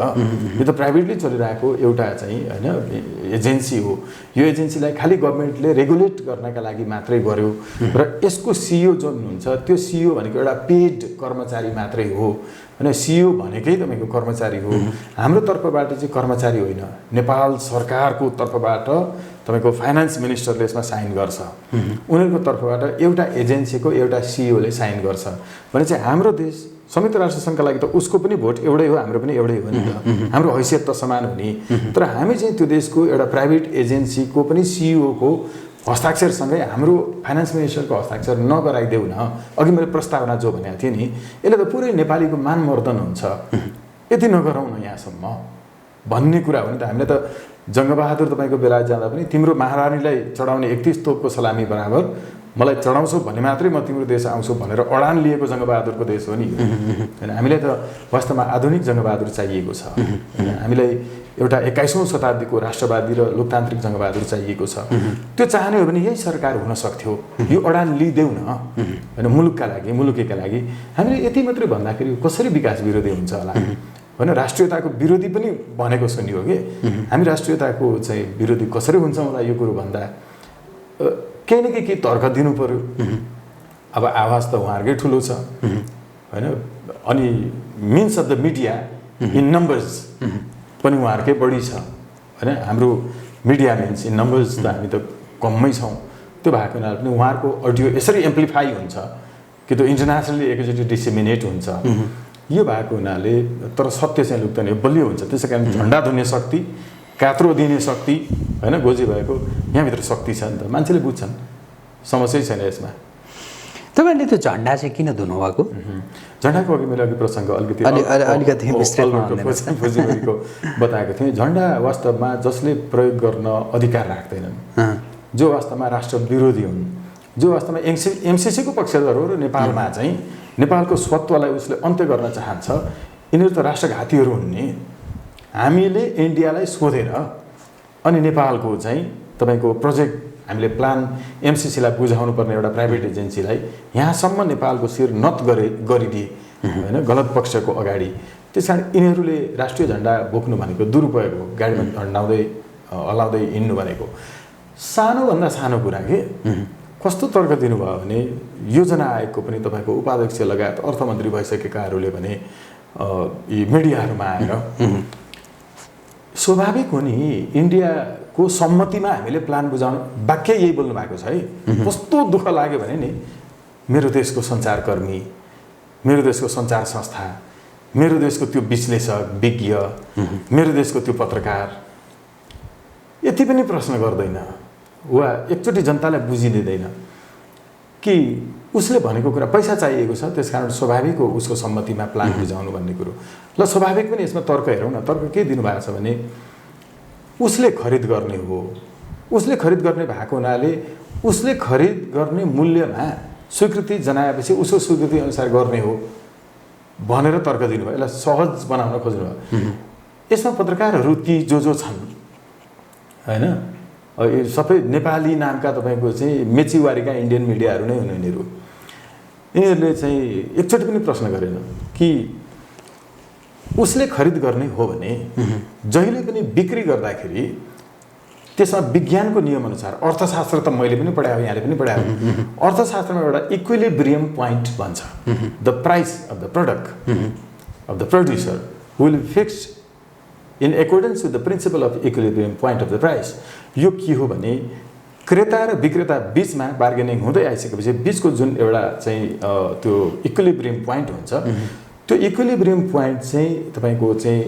यो त प्राइभेटली चलिरहेको एउटा चाहिँ होइन एजेन्सी हो। यो एजेन्सीलाई खालि गभर्मेन्टले रेगुलेट गर्नका लागि मात्रै गर्यो र यसको सिइओ जुन हुन्छ त्यो सिइओ भनेको एउटा पेड कर्मचारी मात्रै हो होइन, सिइओ भनेकै तपाईँको कर्मचारी हो। हाम्रो तर्फबाट चाहिँ कर्मचारी होइन, नेपाल सरकारको तर्फबाट तपाईँको फाइनान्स मिनिस्टरले यसमा साइन गर्छ, उनीहरूको तर्फबाट एउटा एजेन्सीको एउटा सिइओले साइन गर्छ भने चाहिँ हाम्रो देश संयुक्त राष्ट्र सङ्घका लागि त उसको पनि भोट एउटै हो, हाम्रो पनि एउटै हो नि त, हाम्रो हैसियत त समान हो नि। तर हामी चाहिँ त्यो देशको एउटा प्राइभेट एजेन्सीको पनि सिइओको हस्ताक्षरसँगै हाम्रो फाइनान्स मिनिस्टरको हस्ताक्षर नगराइदेऊ न, अघि मैले प्रस्तावना जो भनेको थिएँ नि, यसले त पुरै नेपालीको मानमर्दन हुन्छ, यति नगरौँ न यहाँसम्म भन्ने कुरा हो नि त। हामीले त जङ्गबहादुर तपाईँको बेला जाँदा पनि तिम्रो महारानीलाई चढाउने 31 तोपको सलामी बराबर मलाई चढाउँछौ भने मात्रै म तिम्रो देश आउँछु भनेर अडान लिएको जङ्गबहादुरको देश हो नि होइन। हामीलाई त वास्तवमा आधुनिक जङ्गबहादुर चाहिएको छ, हामीलाई एउटा 21औं शताब्दीको राष्ट्रवादी र लोकतान्त्रिक जङ्गबहादुर चाहिएको छ। त्यो चाहने हो भने यही सरकार हुन सक्थ्यो, यो अडान लिदेऊ न होइन, मुलुकका लागि मुलुकीका लागि। हामीले यति मात्रै भन्दाखेरि कसरी विकास विरोधी हुन्छ होला होइन, राष्ट्रियताको विरोधी पनि भनेको सुनियो कि हामी राष्ट्रियताको चाहिँ विरोधी कसरी हुन्छौँ होला यो कुरो भन्दा केही न केही तर्क दिनु पर्यो। अब आवाज त उहाँहरूकै ठुलो छ होइन, अनि means of the media in numbers पनि उहाँहरूकै बढी छ होइन। हाम्रो मिडिया मिन्स इन नम्बर्स त हामी त कमै छौँ। त्यो भएको हुनाले पनि उहाँहरूको अडियो यसरी एम्प्लिफाई हुन्छ कि त्यो इन्टरनेसनली एकैचोटि डिसेमिनेट हुन्छ। यो भएको हुनाले तर सत्य चाहिँ लुक्दैन, बलियो हुन्छ। त्यसै कारण झन्डा धुने शक्ति, कात्रो दिने शक्ति होइन, गोजी भएको यहाँभित्र शक्ति छ नि त, मान्छेले बुझ्छन्, समस्यै छैन यसमा। तपाईँले त्यो झन्डा चाहिँ किन धुनुभएको? झन्डाको अघि मैले प्रसङ्ग अलिकति बताएको थिएँ। झन्डा वास्तवमा जसले प्रयोग गर्न अधिकार राख्दैनन्, जो वास्तवमा राष्ट्र विरोधी हुन्, जो वास्तवमा एमसिसीको पक्षधर हो र नेपालमा चाहिँ नेपालको स्वत्वलाई उसले अन्त्य गर्न चाहन्छ, यिनीहरू त राष्ट्रघातीहरू हुन् नि। हामीले इन्डियालाई सोधेर अनि नेपालको चाहिँ तपाईँको प्रोजेक्ट हामीले प्लान एमसिसीलाई बुझाउनु पर्ने एउटा प्राइभेट एजेन्सीलाई यहाँसम्म नेपालको शिर नत गरिदिए होइन, गलत पक्षको अगाडि। त्यस कारण यिनीहरूले राष्ट्रिय झन्डा बोक्नु भनेको दुरुपयोग हो, गाडीमा झन्डाउँदै हल्लाउँदै हिँड्नु भनेको सानोभन्दा सानो कुरा के। कस्तो तर्क दिनुभयो भने योजना आयोगको पनि तपाईँको उपाध्यक्ष लगायत अर्थमन्त्री भइसकेकाहरूले भने यी मिडियाहरूमा आएर स्वाभाविक हो नि, इन्डियाको सम्मतिमा हामीले प्लान बुझाउनु, वाक्य यही बोल्नु भएको छ है। कस्तो दुःख लाग्यो भने नि, मेरो देशको सञ्चारकर्मी, मेरो देशको सञ्चार संस्था, मेरो देशको त्यो विश्लेषक विज्ञ, मेरो देशको त्यो पत्रकार यति पनि प्रश्न गर्दैन वा एकचोटि जनतालाई बुझिदिँदैन कि उसले भनेको कुरा पैसा चाहिएको छ, त्यसकारण स्वाभाविक हो उसको सम्मतिमा प्लान बुझाउनु भन्ने कुरो। ल स्वाभाविक पनि यसमा तर्क हेरौँ न, तर्क के दिनुभएको छ भने उसले खरिद गर्ने हो। उसले खरिद गर्ने भएको हुनाले उसले खरिद गर्ने मूल्यमा स्वीकृति जनाएपछि उसको स्वीकृति अनुसार गर्ने हो भनेर तर्क दिनुभयो। यसलाई सहज बनाउन खोज्नुभयो। यसमा पत्रकारहरू ती जो छन् हैन, यो सबै नेपाली नामका तपाईँको चाहिँ मेचीवारीका इन्डियन मिडियाहरू नै हुन् यिनीहरू। यिनीहरूले चाहिँ एकचोटि पनि प्रश्न गरेन कि उसले खरिद गर्ने हो भने जहिले पनि बिक्री गर्दाखेरि त्यसमा विज्ञानको नियमअनुसार, अर्थशास्त्र त मैले पनि पढाएँ, यहाँले पनि पढाएँ, अर्थशास्त्रमा एउटा इक्विलिब्रियम पोइन्ट भन्छ। The price of the product of the producer will be fixed in accordance with the principle of equilibrium point of the price. यो के हो भने क्रेता र विक्रेता बिचमा बार्गेनिङ हुँदै आइसकेपछि बिचको जुन एउटा चाहिँ त्यो इक्विलिब्रियम पोइन्ट हुन्छ, त्यो इक्विलिब्रियम पोइन्ट चाहिँ तपाईँको चाहिँ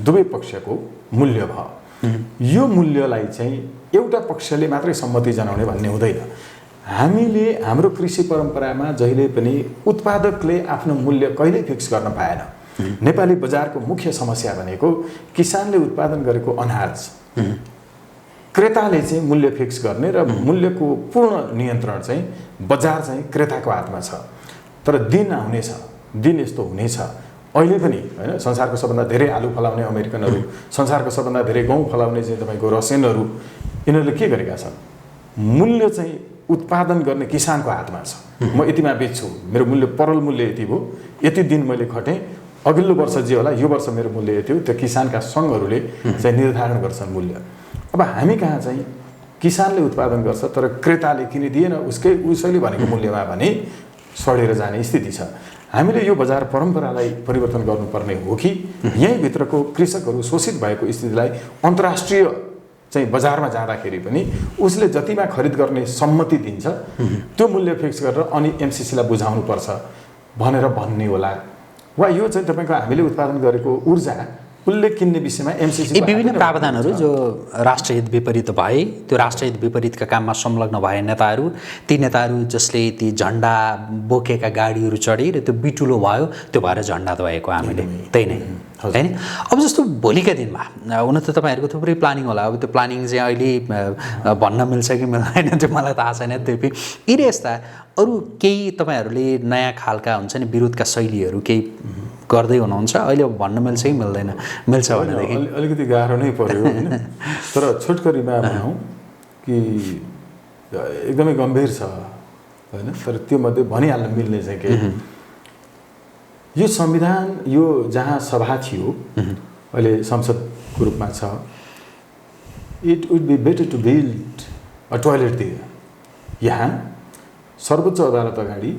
दुवै पक्षको मूल्य भयो। यो मूल्यलाई चाहिँ एउटा पक्षले मात्रै सम्मति जनाउने भन्ने हुँदैन। हामीले हाम्रो कृषि परम्परामा जहिले पनि उत्पादकले आफ्नो मूल्य कहिल्यै फिक्स गर्न पाएन। नेपाली बजारको मुख्य समस्या भनेको किसानले उत्पादन गरेको अनाज क्रेताले चाहिँ मूल्य फिक्स गर्ने र मूल्यको पूर्ण नियन्त्रण चाहिँ बजार चाहिँ क्रेताको हातमा छ। तर दिन आउनेछ, दिन यस्तो हुनेछ अहिले पनि हैन। संसारको सबभन्दा धेरै आलु फलाउने अमेरिकनहरू, संसारको सबभन्दा धेरै गहुँ फलाउने चाहिँ तपाईँको रसियनहरू, यिनीहरूले के गरेका छन्? मूल्य चाहिँ उत्पादन गर्ने किसानको हातमा छ। म यतिमा बेच्छु, मेरो मूल्य परल मूल्य यति भयो, यति दिन मैले खटेँ, अघिल्लो वर्ष जे होला यो वर्ष मेरो मूल्य यति हो। त्यो किसानका सङ्घहरूले चाहिँ निर्धारण गर्छन् मूल्य। अब हामी कहाँ चाहिँ किसानले उत्पादन गर्छ तर क्रेताले किनिदिएन उसैले भनेको मूल्यमा भने सडेर जाने स्थिति छ। हामीले यो बजार परम्परालाई परिवर्तन गर्नुपर्ने हो कि यहीँभित्रको कृषकहरू शोषित भएको स्थितिलाई अन्तर्राष्ट्रिय चाहिँ बजारमा जाँदाखेरि पनि उसले जतिमा खरिद गर्ने सम्मति दिन्छ त्यो मूल्य फिक्स गरेर अनि एमसिसीलाई बुझाउनुपर्छ भनेर भन्ने होला। वा यो चाहिँ तपाईँको हामीले उत्पादन गरेको ऊर्जा उसले किन्ने विषयमा एमसिसी विभिन्न प्रावधानहरू जो राष्ट्रहित विपरीत भए, त्यो राष्ट्रहित विपरीतका काममा संलग्न भए नेताहरू, ती नेताहरू जसले ती झन्डा बोकेका गाडीहरू चढे र त्यो बिटुलो भयो, त्यो भएर झन्डा दबाएको हामीले त्यही नै हैन। अब जस्तो भोलिका दिनमा हुन त तपाईँहरूको थुप्रै प्लानिङ होला। अब त्यो प्लानिङ चाहिँ अहिले भन्न मिल्छ कि मिल्दैन त्यो मलाई थाहा छैन। त्यही यिनी यस्ता अरू केही तपाईँहरूले नयाँ खालका हुन्छ नि विरोधका शैलीहरू केही गर्दै हुनुहुन्छ अहिले, भन्न मिल्छ कि मिल्दैन? मिल्छ भनेदेखि अलिकति गाह्रो नै पर्यो हैन। तर छोटकरीमा भनौँ कि एकदमै गम्भीर छ हैन। तर त्यो मध्ये भनिहाल्न मिल्ने चाहिँ के, यो संविधान यो जहाँ सभा थियो अहिले संसदको रूपमा छ, it would be better to build a toilet there. यहाँ सर्वोच्च अदालत अगाडि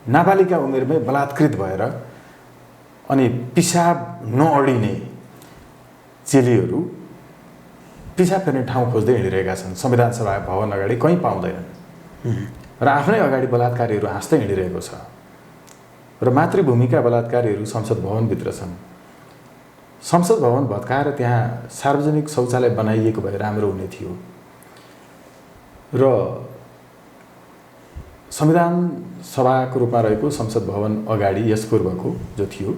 नाबालिका उमेरमै बलात्कृत भएर अनि पिसाब नअडिने चेलीहरू पिसाब फेर्ने ठाउँ खोज्दै हिँडिरहेका छन्। संविधान सभा भवन अगाडि कहीँ पाउँदैनन् र आफ्नै अगाडि बलात्कारीहरू हाँस्दै हिँडिरहेको छ र मातृभूमिका बलात्कारीहरू संसद भवनभित्र छन्। संसद भवन भत्काएर त्यहाँ सार्वजनिक शौचालय बनाइएको भए राम्रो हुने थियो र संविधान सभाको रूपमा रहेको संसद भवन अगाडि यस पूर्वको जो थियो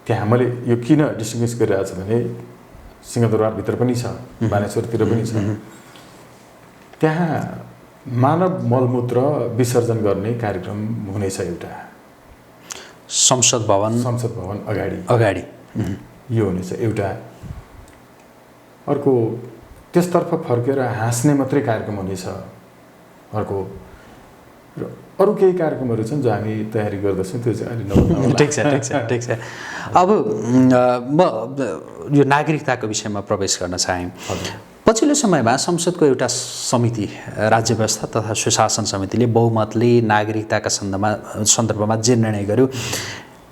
त्यहाँ मैले यो किन डिस्टिङ्ग्विस गरिरहेको छ भने सिंहदरबारभित्र पनि छ, बानेश्वरतिर पनि छ, त्यहाँ मानव मलमूत्र विसर्जन गर्ने कार्यक्रम हुनेछ एउटा संसद भवन अगाडि यो हुनेछ एउटा। अर्को त्यसतर्फ फर्केर हाँस्ने मात्रै कार्यक्रम हुनेछ अर्को। र अरू केही कार्यक्रमहरू छन् जो हामी तयारी गर्दैछौँ, त्यो चाहिँ अहिले नभन्नु। ठिक छ। अब म यो नागरिकताको विषयमा प्रवेश गर्न चाहेँ। पछिल्लो समयमा संसदको एउटा समिति, राज्य व्यवस्था तथा सुशासन समितिले बहुमतले नागरिकताका सन्दर्भमा जे निर्णय गर्यो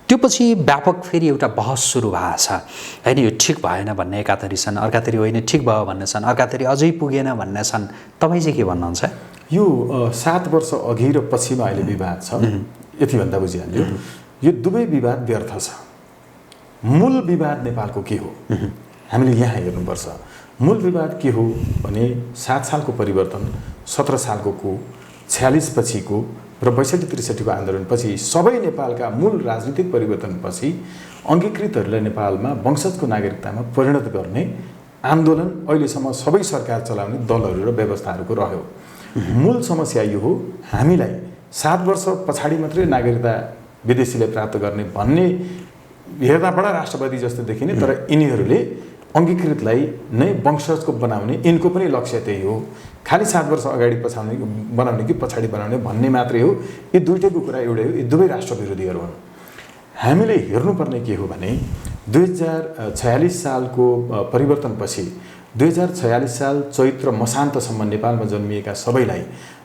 त्यो पछि व्यापक फेरि एउटा बहस सुरु भएको छ हैन। यो ठिक भएन भन्ने एकातरी छन्, अर्कातरी होइन ठिक भयो भन्ने छन्, अर्कातरी अझै पुगेन भन्ने छन्। तपाईँ चाहिँ के भन्नुहुन्छ? यो 7 वर्ष अघि र पछिमा अहिले विवाद छ, यति भन्दा बुझिहाल्यो। यो दुवै विवाद व्यर्थ छ। मूल विवाद नेपालको के हो हामीले यहाँ हेर्नुपर्छ। मूल विवाद के हो भने 7 सालको परिवर्तन, 17 सालको को 46 पछिको र 62-63 को आन्दोलनपछि सबै नेपालका मूल राजनीतिक परिवर्तनपछि अङ्गीकृतहरूलाई नेपालमा वंशजको नागरिकतामा परिणत गर्ने आन्दोलन अहिलेसम्म सबै सरकार चलाउने दलहरू र व्यवस्थाहरूको रह्यो। मूल समस्या यो हो, हामीलाई 7 वर्ष पछाडि मात्रै नागरिकता विदेशीले प्राप्त गर्ने भन्ने हेर्दा बडा राष्ट्रवादी जस्तो देखिने, तर यिनीहरूले अङ्गीकृतलाई नै वंशजको बनाउने यिनको पनि लक्ष्य त्यही हो। खालि 7 वर्ष अगाडि बनाउने कि पछाडि बनाउने भन्ने मात्रै हो। यी दुईटैको कुरा एउटै हो, यी दुवै राष्ट्रविरोधीहरू हुन्। हामीले हेर्नुपर्ने के हो भने 2046 सालको परिवर्तनपछि 2046 साल चैत्र मसान्तसम्म नेपालमा जन्मिएका सबैलाई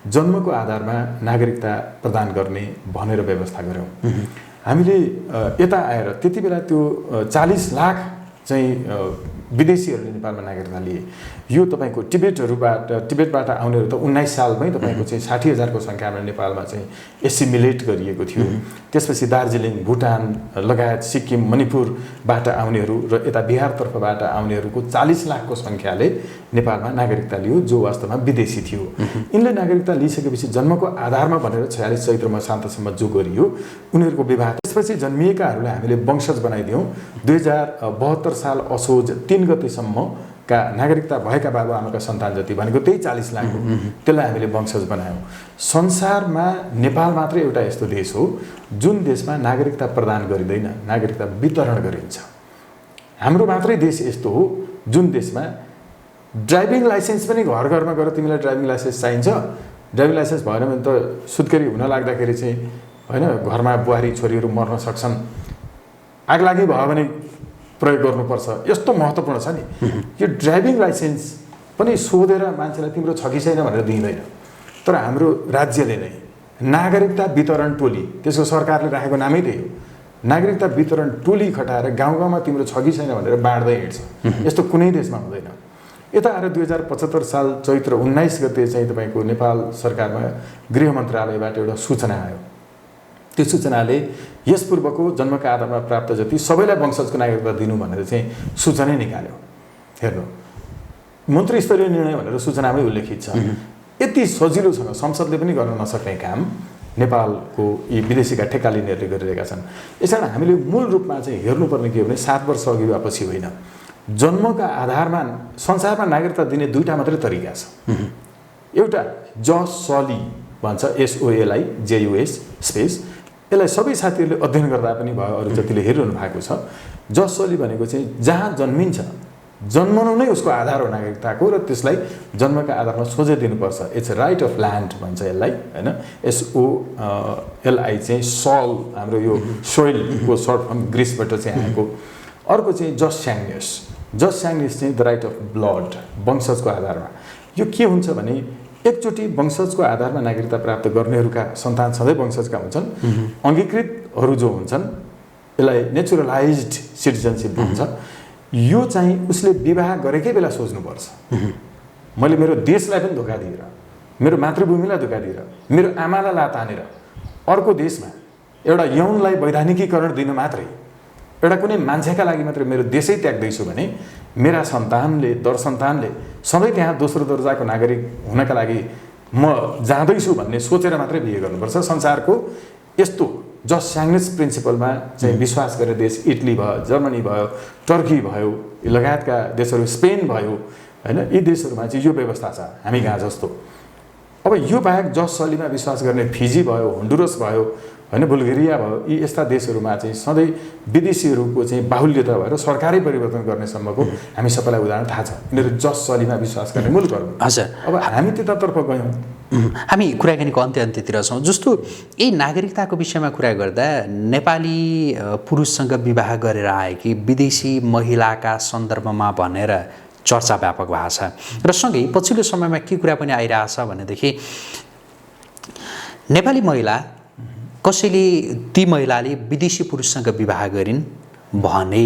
जन्मको आधारमा नागरिकता प्रदान गर्ने भनेर व्यवस्था गऱ्यौँ। हामीले यता आएर त्यति बेला त्यो 40 लाख चाहिँ विदेशीहरूले नेपालमा नागरिकता लिए। यो तपाईँको टिबेटबाट आउनेहरू त 19 सालमै तपाईँको चाहिँ 60,000 को सङ्ख्यामा नेपालमा चाहिँ एसिमिलेट गरिएको थियो। त्यसपछि दार्जिलिङ, भुटान लगायत सिक्किम, मणिपुरबाट आउनेहरू र यता बिहारतर्फबाट आउनेहरूको 40 लाखको सङ्ख्याले नेपालमा नागरिकता लियो, जो वास्तवमा विदेशी थियो। यिनले नागरिकता लिइसकेपछि जन्मको आधारमा भनेर 46 चैत्र मसान्तसम्म जो गरियो उनीहरूको विवाह। त्यसपछि जन्मिएकाहरूलाई हामीले वंशज बनाइदियौँ। 2072 साल असोज 3 गतेसम्मका नागरिकता भएका बाबुआमाका सन्तान जति भनेको त्यही 40 लाख हो, त्यसलाई हामीले वंशज बनायौँ। संसारमा नेपाल मात्रै एउटा यस्तो देश हो जुन देशमा नागरिकता प्रदान गरिँदैन, नागरिकता वितरण गरिन्छ। हाम्रो मात्रै देश यस्तो हो जुन देशमा ड्राइभिङ लाइसेन्स पनि घर घरमा गएर तिमीलाई ड्राइभिङ लाइसेन्स चाहिन्छ, ड्राइभिङ लाइसेन्स भएन भने त सुत्केरी हुन लाग्दाखेरि चाहिँ होइन घरमा बुहारी छोरीहरू मर्न सक्छन्, आगलागी भयो भने प्रयोग गर्नुपर्छ, यस्तो महत्त्वपूर्ण छ नि। यो ड्राइभिङ लाइसेन्स पनि सोधेर मान्छेलाई तिम्रो छ कि छैन भनेर दिँदैन। तर हाम्रो राज्यले नै नागरिकता वितरण टोली, त्यसको सरकारले राखेको नामै त्यही हो, नागरिकता वितरण टोली खटाएर गाउँ गाउँमा तिम्रो छ कि छैन भनेर बाँड्दै हिँड्छ। यस्तो कुनै देशमा हुँदैन। यता आएर 2075 साल चैत्र 19 गते चाहिँ तपाईँको नेपाल सरकारमा गृह मन्त्रालयबाट एउटा सूचना आयो। त्यो सूचनाले यस पूर्वको जन्मका आधारमा प्राप्त जति सबैलाई वंशजको नागरिकता दिनु भनेर चाहिँ सूचनै निकाल्यो। हेर्नु, मन्त्री स्तरीय निर्णय भनेर सूचनामै उल्लेखित छ। यति सजिलोसँग संसदले पनि गर्न नसक्ने काम नेपालको यी विदेशीका ठेक्का लिनेहरूले गरिरहेका छन्। यसकारण हामीले मूल रूपमा चाहिँ हेर्नुपर्ने के हो भने 7 वर्ष अघि वा पछि होइन, जन्मका आधारमा संसारमा नागरिकता दिने दुईटा मात्रै तरिका छ। एउटा जस सली भन्छ, SOLI JUS स्पेस, यसलाई सबै साथीहरूले अध्ययन गर्दा पनि भयो, अरू जतिले हेरिरहनु भएको छ। जस सली भनेको चाहिँ जहाँ जन्मिन्छ जन्मनु नै उसको आधार हो नागरिकताको, र त्यसलाई जन्मका आधारमा सोझै दिनुपर्छ। इट्स राइट अफ ल्यान्ड भन्छ यसलाई, होइन। SOLI चाहिँ सल, हाम्रो यो सोइलको सर्ट फर्म ग्रिसबाट चाहिँ आएको। अर्को चाहिँ जस स्याङ्निस चाहिँ द राइट अफ ब्लड, वंशजको आधारमा। यो के हुन्छ भने एकचोटि वंशजको आधारमा नागरिकता प्राप्त गर्नेहरूका सन्तान सधैँ वंशजका हुन्छन्। अङ्गीकृतहरू जो हुन्छन् यसलाई नेचुरलाइज्ड सिटिजनसिप भन्छ। यो चाहिँ उसले विवाह गरेकै बेला सोच्नुपर्छ, मैले मेरो देशलाई पनि धोका दिएर, मेरो मातृभूमिलाई धोका दिएर, मेरो आमालाई लात हानेर अर्को देशमा एउटा यौनलाई वैधानिकीकरण दिन मात्रै, एउटा कुनै मान्छेका लागि मात्रै मेरो देशै त्याग्दैछु भने मेरा सन्तानले, दर सन्तानले सधैँ त्यहाँ दोस्रो दर्जाको नागरिक हुनका लागि म जाँदैछु भन्ने सोचेर मात्रै बिहे गर्नुपर्छ। संसारको यस्तो जस स्याङ्निस प्रिन्सिपलमा चाहिँ विश्वास गर्ने देश इटली भयो, जर्मनी भयो, टर्की भयो, लगायतका देशहरू, स्पेन भयो, होइन, यी देशहरूमा चाहिँ यो व्यवस्था छ हामी कहाँ जस्तो। अब यो बाहेक जस सलीमा विश्वास गर्ने फिजी भयो, होन्डुरस भयो, होइन, बुल्गेरिया भयो, यी यस्ता देशहरूमा चाहिँ सधैँ विदेशीहरूको चाहिँ बाहुल्यता भएर सरकारै परिवर्तन गर्नेसम्मको हामी सबैलाई उदाहरण थाहा छ। यिनीहरू जस सलीमा विश्वास गर्ने मुलुकहरू। हजुर, अब हामी त्यतातर्फ गयौँ। हामी कुराकानीको अन्त्यतिर छौँ। जस्तो यही नागरिकताको विषयमा कुरा गर्दा नेपाली पुरुषसँग विवाह गरेर आएकी विदेशी महिलाका सन्दर्भमा भनेर चर्चा व्यापक भएको छ, र सँगै पछिल्लो समयमा के कुरा पनि आइरहेछ भनेदेखि नेपाली महिला कसैले, ती महिलाले विदेशी पुरुषसँग विवाह गरिन् भने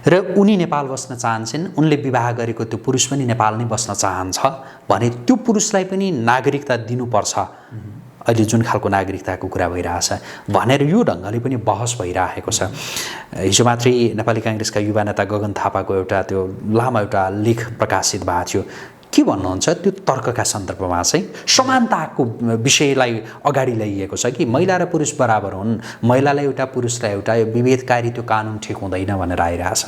र उनी नेपाल बस्न चाहन्छन्, उनले विवाह गरेको त्यो पुरुष पनि नेपाल नै बस्न चाहन्छ भने त्यो पुरुषलाई पनि नागरिकता दिनुपर्छ। अहिले जुन खालको नागरिकताको कुरा भइरहेछ भनेर यो ढङ्गले पनि बहस भइरहेको छ। हिजो मात्रै नेपाली काङ्ग्रेसका युवा नेता गगन थापाको एउटा त्यो लामो एउटा लेख प्रकाशित भएको थियो। के भन्नुहुन्छ त्यो तर्कका सन्दर्भमा चाहिँ समानताको विषयलाई अगाडि ल्याइएको छ कि महिला र पुरुष बराबर हुन्, महिलालाई एउटा पुरुषलाई एउटा विभेदकारी त्यो कानुन ठिक हुँदैन भनेर आइरहेछ।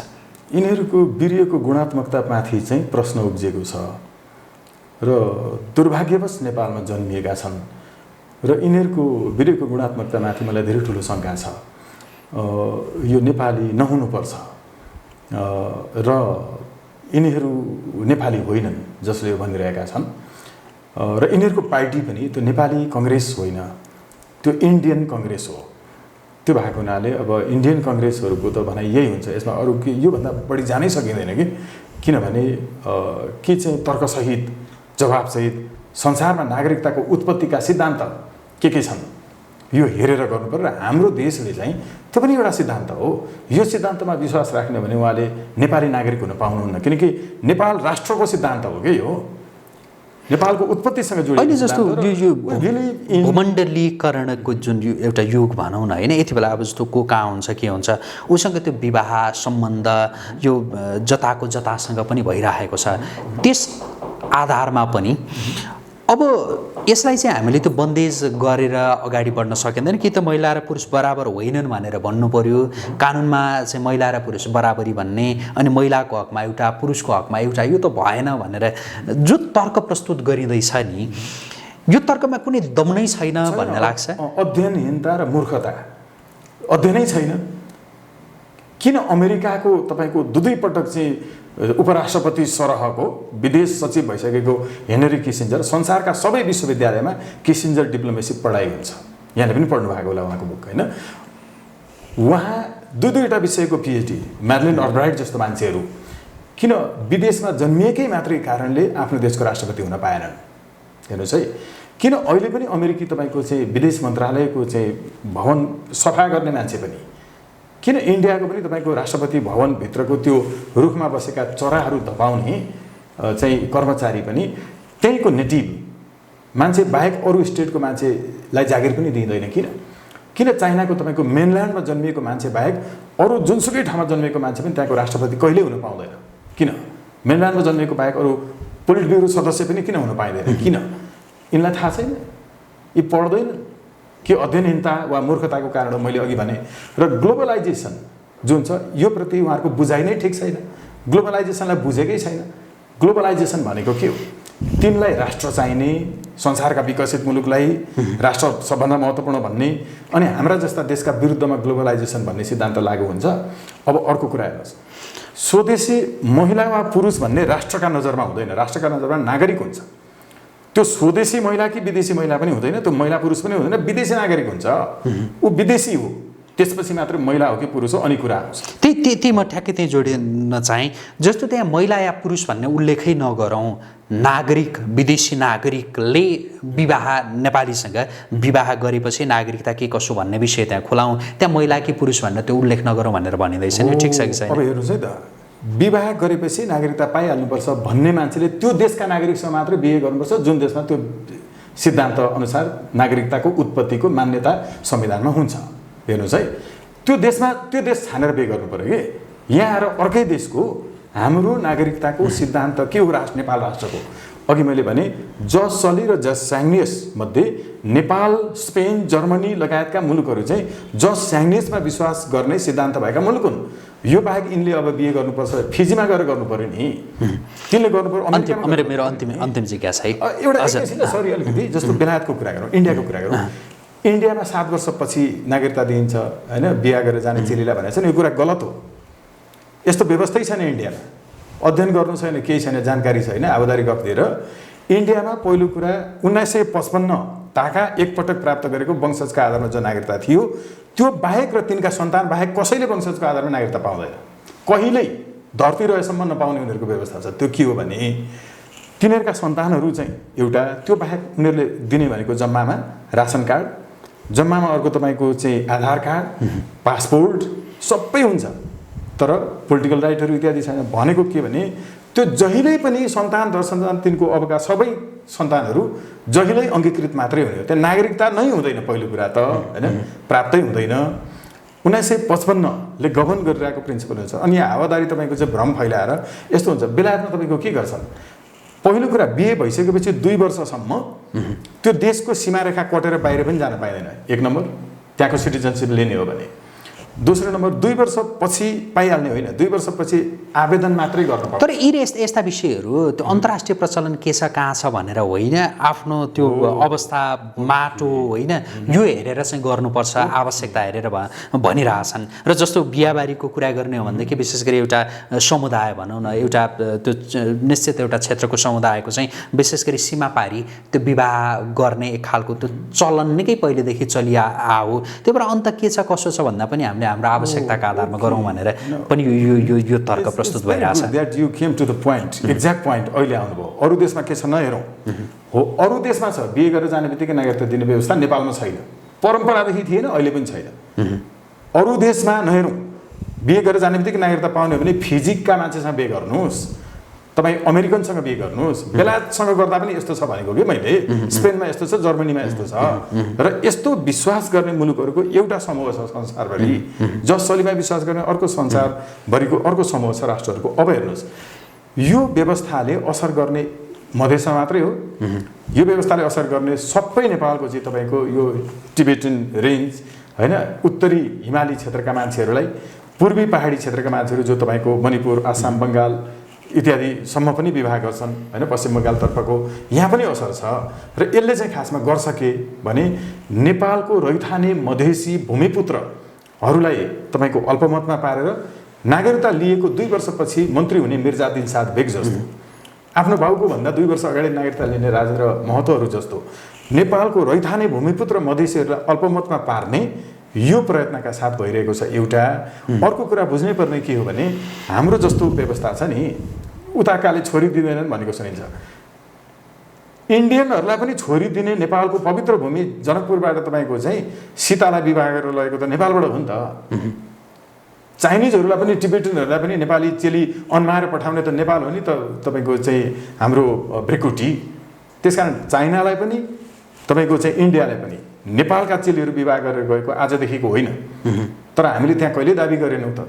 यिनीहरूको वीर्यको गुणात्मकतामाथि चाहिँ प्रश्न उब्जिएको छ र दुर्भाग्यवश नेपालमा जन्मिएका छन् र यिनीहरूको वीर्यको गुणात्मकतामाथि मलाई धेरै ठुलो शङ्का छ। यो नेपाली नहुनुपर्छ र यिनीहरू नेपाली होइनन् जसले भनिरहेका छन् र यिनीहरूको पार्टी पनि त्यो नेपाली कङ्ग्रेस होइन, त्यो इन्डियन कङ्ग्रेस हो। त्यो भएको हुनाले अब इन्डियन कङ्ग्रेसहरूको त भनाइ यही हुन्छ, यसमा अरू के योभन्दा बढी जानै सकिँदैन कि, किनभने के चाहिँ तर्कसहित जवाबसहित संसारमा नागरिकताको उत्पत्तिका सिद्धान्त के छन् यो हेरेर गर्नुपर्छ। र हाम्रो देशले चाहिँ त्यो पनि एउटा सिद्धान्त हो, यो सिद्धान्तमा विश्वास राख्ने भने उहाँले नेपाली नागरिक हुन पाउनुहुन्न, किनकि नेपाल राष्ट्रको सिद्धान्त हो कि यो नेपालको उत्पत्तिसँग जोडिएको। अहिले जस्तो यो भूमण्डलीकरणको जुन यो एउटा युग भनौँ न होइन, यति बेला अब जस्तो को कहाँ हुन्छ के हुन्छ उसँग त्यो विवाह सम्बन्ध यो जताको जतासँग पनि भइरहेको छ। त्यस आधारमा पनि अब यसलाई चाहिँ हामीले त्यो बन्देज गरेर अगाडि बढ्न सकिँदैन कि त महिला र पुरुष बराबर होइनन् भनेर भन्नु पर्यो, कानुनमा चाहिँ महिला र पुरुष बराबरी भन्ने अनि महिलाको हकमा एउटा पुरुषको हकमा एउटा, यो त भएन भनेर जो तर्क प्रस्तुत गरिँदैछ नि, यो तर्कमा कुनै दम नै छैन भन्ने लाग्छ। अध्ययनहीनता र मूर्खता, अध्ययनै छैन। किन अमेरिकाको तपाईँको दुई पटक चाहिँ उपराष्ट्रपति सरहको विदेश सचिव भइसकेको हेनरी किसिन्जर संसारका सबै विश्वविद्यालयमा किसिन्जर डिप्लोमेसी पढाइ हुन्छ, यहाँले पनि पढ्नु भएको होला उहाँको बुक होइन। उहाँ दुईवटा विषयको पिएचडी, म्याडलिन अल्ब्राइट जस्तो मान्छेहरू किन विदेशमा जन्मिएकै मात्रै कारणले आफ्नो देशको राष्ट्रपति हुन पाएनन्। हेर्नुहोस् है, किन अहिले पनि अमेरिकी तपाईँको चाहिँ विदेश मन्त्रालयको चाहिँ भवन सफा गर्ने मान्छे पनि, किन इन्डियाको पनि तपाईँको राष्ट्रपति भवनभित्रको त्यो रुखमा बसेका चराहरू धपाउने चाहिँ कर्मचारी पनि त्यहीँको नेटिभ मान्छे बाहेक अरू स्टेटको मान्छेलाई जागिर पनि दिँदैन। किन चाइनाको तपाईँको मेनल्यान्डमा जन्मिएको मान्छे बाहेक अरू जुनसुकै ठाउँमा जन्मिएको मान्छे पनि त्यहाँको राष्ट्रपति कहिल्यै हुन पाउँदैन? किन मेनल्यान्डमा जन्मिएको बाहेक अरू पोलिट ब्युरो सदस्य पनि किन हुन पाइँदैन? किन? यिनलाई थाहा छैन, यी पढ्दैन कि अध्ययनहीनता वा मूर्खताको कारण हो मैले अघि भने। र ग्लोबलाइजेसन जुन छ यो प्रति उहाँहरूको बुझाइ नै ठिक छैन, ग्लोबलाइजेसनलाई बुझेकै छैन। ग्लोबलाइजेसन भनेको के हो? तिनलाई राष्ट्र चाहिने, संसारका विकसित मुलुकलाई राष्ट्र सबभन्दा महत्त्वपूर्ण भन्ने, अनि हाम्रा जस्ता देशका विरुद्धमा ग्लोबलाइजेसन भन्ने सिद्धान्त लागू हुन्छ। अब अर्को कुरा हेर्नुहोस्, स्वदेशी महिला वा पुरुष भन्ने राष्ट्रका नजरमा हुँदैन, राष्ट्रका नजरमा नागरिक हुन्छ। त्यो स्वदेशी महिला कि विदेशी महिला पनि हुँदैन, त्यो महिला पुरुष पनि हुँदैन, विदेशी नागरिक हुन्छ। ऊ विदेशी हो, त्यसपछि मात्र महिला हो कि पुरुष हो अनि कुरा आउँछ। त्यही म ठ्याक्कै त्यही जोडिन चाहेँ। जस्तो त्यहाँ महिला या पुरुष भन्ने उल्लेखै नगरौँ, नागरिक विदेशी नागरिकले विवाह नेपालीसँग विवाह गरेपछि नागरिकता के कसो भन्ने विषय त्यहाँ खुलाउँ, त्यहाँ महिला कि पुरुष भनेर त्यो उल्लेख नगरौँ भनेर भनिँदैछ नि, ठिक छ कि छैन? अब हेर्नुहोस् है त, विवाह गरेपछि नागरिकता पाइहाल्नुपर्छ भन्ने मान्छेले त्यो देशका नागरिकसँग मात्रै बिहे गर्नुपर्छ जुन देशमा त्यो सिद्धान्त अनुसार नागरिकताको उत्पत्तिको मान्यता संविधानमा हुन्छ। हेर्नुहोस् है, त्यो देश छानेर बिहे गर्नु पर्यो कि यहाँ आएर अर्कै देशको हाम्रो नागरिकताको सिद्धान्त के हो? नेपाल राष्ट्रको अघि मैले भने जस सली र जस स्याङ्नियस मध्ये नेपाल, स्पेन, जर्मनी लगायतका मुलुकहरू चाहिँ जस स्याङ्नियसमा विश्वास गर्ने सिद्धान्त भएका मुलुक हुन्। यो बाहेक यिनले अब बिहे गर्नुपर्छ फिजीमा गएर गर्नु पर्यो नि, तिनले गर्नु पर्यो। मेरो अन्तिम जिज्ञासा है एउटा सरी अलिकति, जस्तो बेलायतको कुरा गरौँ, इन्डियाको कुरा गरौँ। इन्डियामा 7 वर्षपछि नागरिकता दिइन्छ होइन, बिहा गरेर जाने चेलीलाई भनेको छ नि, यो कुरा गलत हो। यस्तो व्यवस्थै छैन इन्डियामा, अध्ययन गर्नु छैन, केही छैन, जानकारी छैन, आवादारी गफ दिएर। इन्डियामा पहिलो कुरा 1955 ताका एकपटक प्राप्त गरेको वंशजका आधारमा जो नागरिकता थियो त्यो बाहेक र तिनका सन्तान बाहेक कसैले वंशजको आधारमा नागरिकता पाउँदैन, कहिल्यै धरती रहेसम्म नपाउने उनीहरूको व्यवस्था छ। त्यो के हो भने तिनीहरूका सन्तानहरू चाहिँ एउटा, त्यो बाहेक उनीहरूले दिने भनेको जम्मामा रासन कार्ड, जम्मामा अर्को तपाईँको चाहिँ आधार कार्ड, पासपोर्ट सबै हुन्छ, तर पोलिटिकल राइटहरू इत्यादि छैन। भनेको के भने त्यो जहिल्यै पनि सन्तान दर सन्तान तिनको अबका सबै सन्तानहरू जहिल्यै अङ्गीकृत मात्रै हुने हो, त्यहाँ नागरिकता नै हुँदैन पहिलो कुरा त होइन, प्राप्तै हुँदैन। 1955ले गभर्न गरिरहेको प्रिन्सिपल हुन्छ। अनि यहाँ हावादारी तपाईँको चाहिँ भ्रम फैलाएर यस्तो हुन्छ, बेलायतमा तपाईँको के गर्छन्, पहिलो कुरा बिहे भइसकेपछि 2 वर्षसम्म त्यो देशको सीमारेखा कटेर बाहिर पनि जान पाइँदैन। 1 नम्बर त्यहाँको सिटिजनसिप लिने हो भने। दोस्रो नम्बर 2 वर्षपछि पाइहाल्ने होइन, 2 वर्षपछि आवेदन मात्रै गर्नुपर्छ। तर यी यस्ता विषयहरू त्यो अन्तर्राष्ट्रिय प्रचलन के छ कहाँ छ भनेर होइन, आफ्नो त्यो अवस्था माटो होइन यो हेरेर चाहिँ गर्नुपर्छ, आवश्यकता हेरेर भनिरहेछन्। र जस्तो बिहाबारीको कुरा गर्ने हो भनेदेखि विशेष गरी एउटा समुदाय भनौँ न, एउटा त्यो निश्चित एउटा क्षेत्रको समुदायको चाहिँ विशेष गरी सीमा पारी त्यो विवाह गर्ने एक खालको त्यो चलन निकै पहिलेदेखि चलिआयो। त्यही भएर अन्त के छ कसो छ भन्दा पनि हामीले हाम्रो आवश्यकताका आधारमा गरौँ भनेर पनि यो तर्क प्रस्तुत भइरहेछ। That you came to the point, exact point अहिले आउनुभयो। अरू देशमा के छ नहेरौँ। हो, अरू देशमा छ बिहे गरेर जाने बित्तिकै नागरिकता दिने व्यवस्था, नेपालमा छैन। परम्परादेखि थिएन, अहिले पनि छैन। अरू देशमा नहेरौँ, बिहे गरेर जाने बित्तिकै नागरिकता पाउने हो भने फिजिकका मान्छेसँग बिहे गर्नुहोस्, तपाईँ अमेरिकनसँग बिहे गर्नुहोस्। बेलायतसँग गर्दा पनि यस्तो छ भनेको कि मैले, स्पेनमा यस्तो छ, जर्मनीमा यस्तो छ। र यस्तो विश्वास गर्ने मुलुकहरूको एउटा समूह छ संसारभरि, जस शैलीमा विश्वास गर्ने अर्को संसारभरिको अर्को समूह छ राष्ट्रहरूको। अब हेर्नुहोस्, यो व्यवस्थाले असर गर्ने मधेसमा मात्रै हो, यो व्यवस्थाले असर गर्ने सबै नेपालको चाहिँ तपाईँको यो टिबेटन रेन्ज होइन, उत्तरी हिमाली क्षेत्रका मान्छेहरूलाई, पूर्वी पहाडी क्षेत्रका मान्छेहरू जो तपाईँको मणिपुर, आसाम, बङ्गाल इत्यादिसम्म पनि विवाह गर्छन् होइन, पश्चिम बङ्गालतर्फको यहाँ पनि असर छ। र यसले चाहिँ खासमा गर्छ के भने नेपालको रैथाने मधेसी भूमिपुत्रहरूलाई तपाईँको अल्पमतमा पारेर नागरिकता लिएको 2 वर्षपछि मन्त्री हुने मिर्जा दिलसाद बेग जस्तो, आफ्नो बाउको भन्दा 2 वर्ष अगाडि नागरिकता लिने राजेन्द्र महतोहरू जस्तो नेपालको रैथाने भूमिपुत्र मधेसीहरूलाई अल्पमतमा पार्ने यो प्रयत्नका साथ भइरहेको छ एउटा। अर्को कुरा बुझ्नै पर्ने के हो भने हाम्रो जस्तो व्यवस्था छ नि, उताकाले छोरी दिँदैनन् भनेको सुनिन्छ। इन्डियनहरूलाई पनि छोरी दिने नेपालको पवित्र भूमि जनकपुरबाट तपाईँको चाहिँ सीतालाई विवाह गरेर लगेको त नेपालबाट हो नि त। चाइनिजहरूलाई पनि टिबेटनहरूलाई पनि नेपाली चेली अन्माएर पठाउने त नेपाल हो नि त, तपाईँको चाहिँ हाम्रो भ्रिकुटी। त्यसकारण चाइनालाई पनि तपाईँको चाहिँ इन्डियालाई पनि नेपालका चेलीहरू विवाह गरेर गएको आजदेखिको होइन। तर हामीले त्यहाँ कहिले दाबी गरेनौँ त।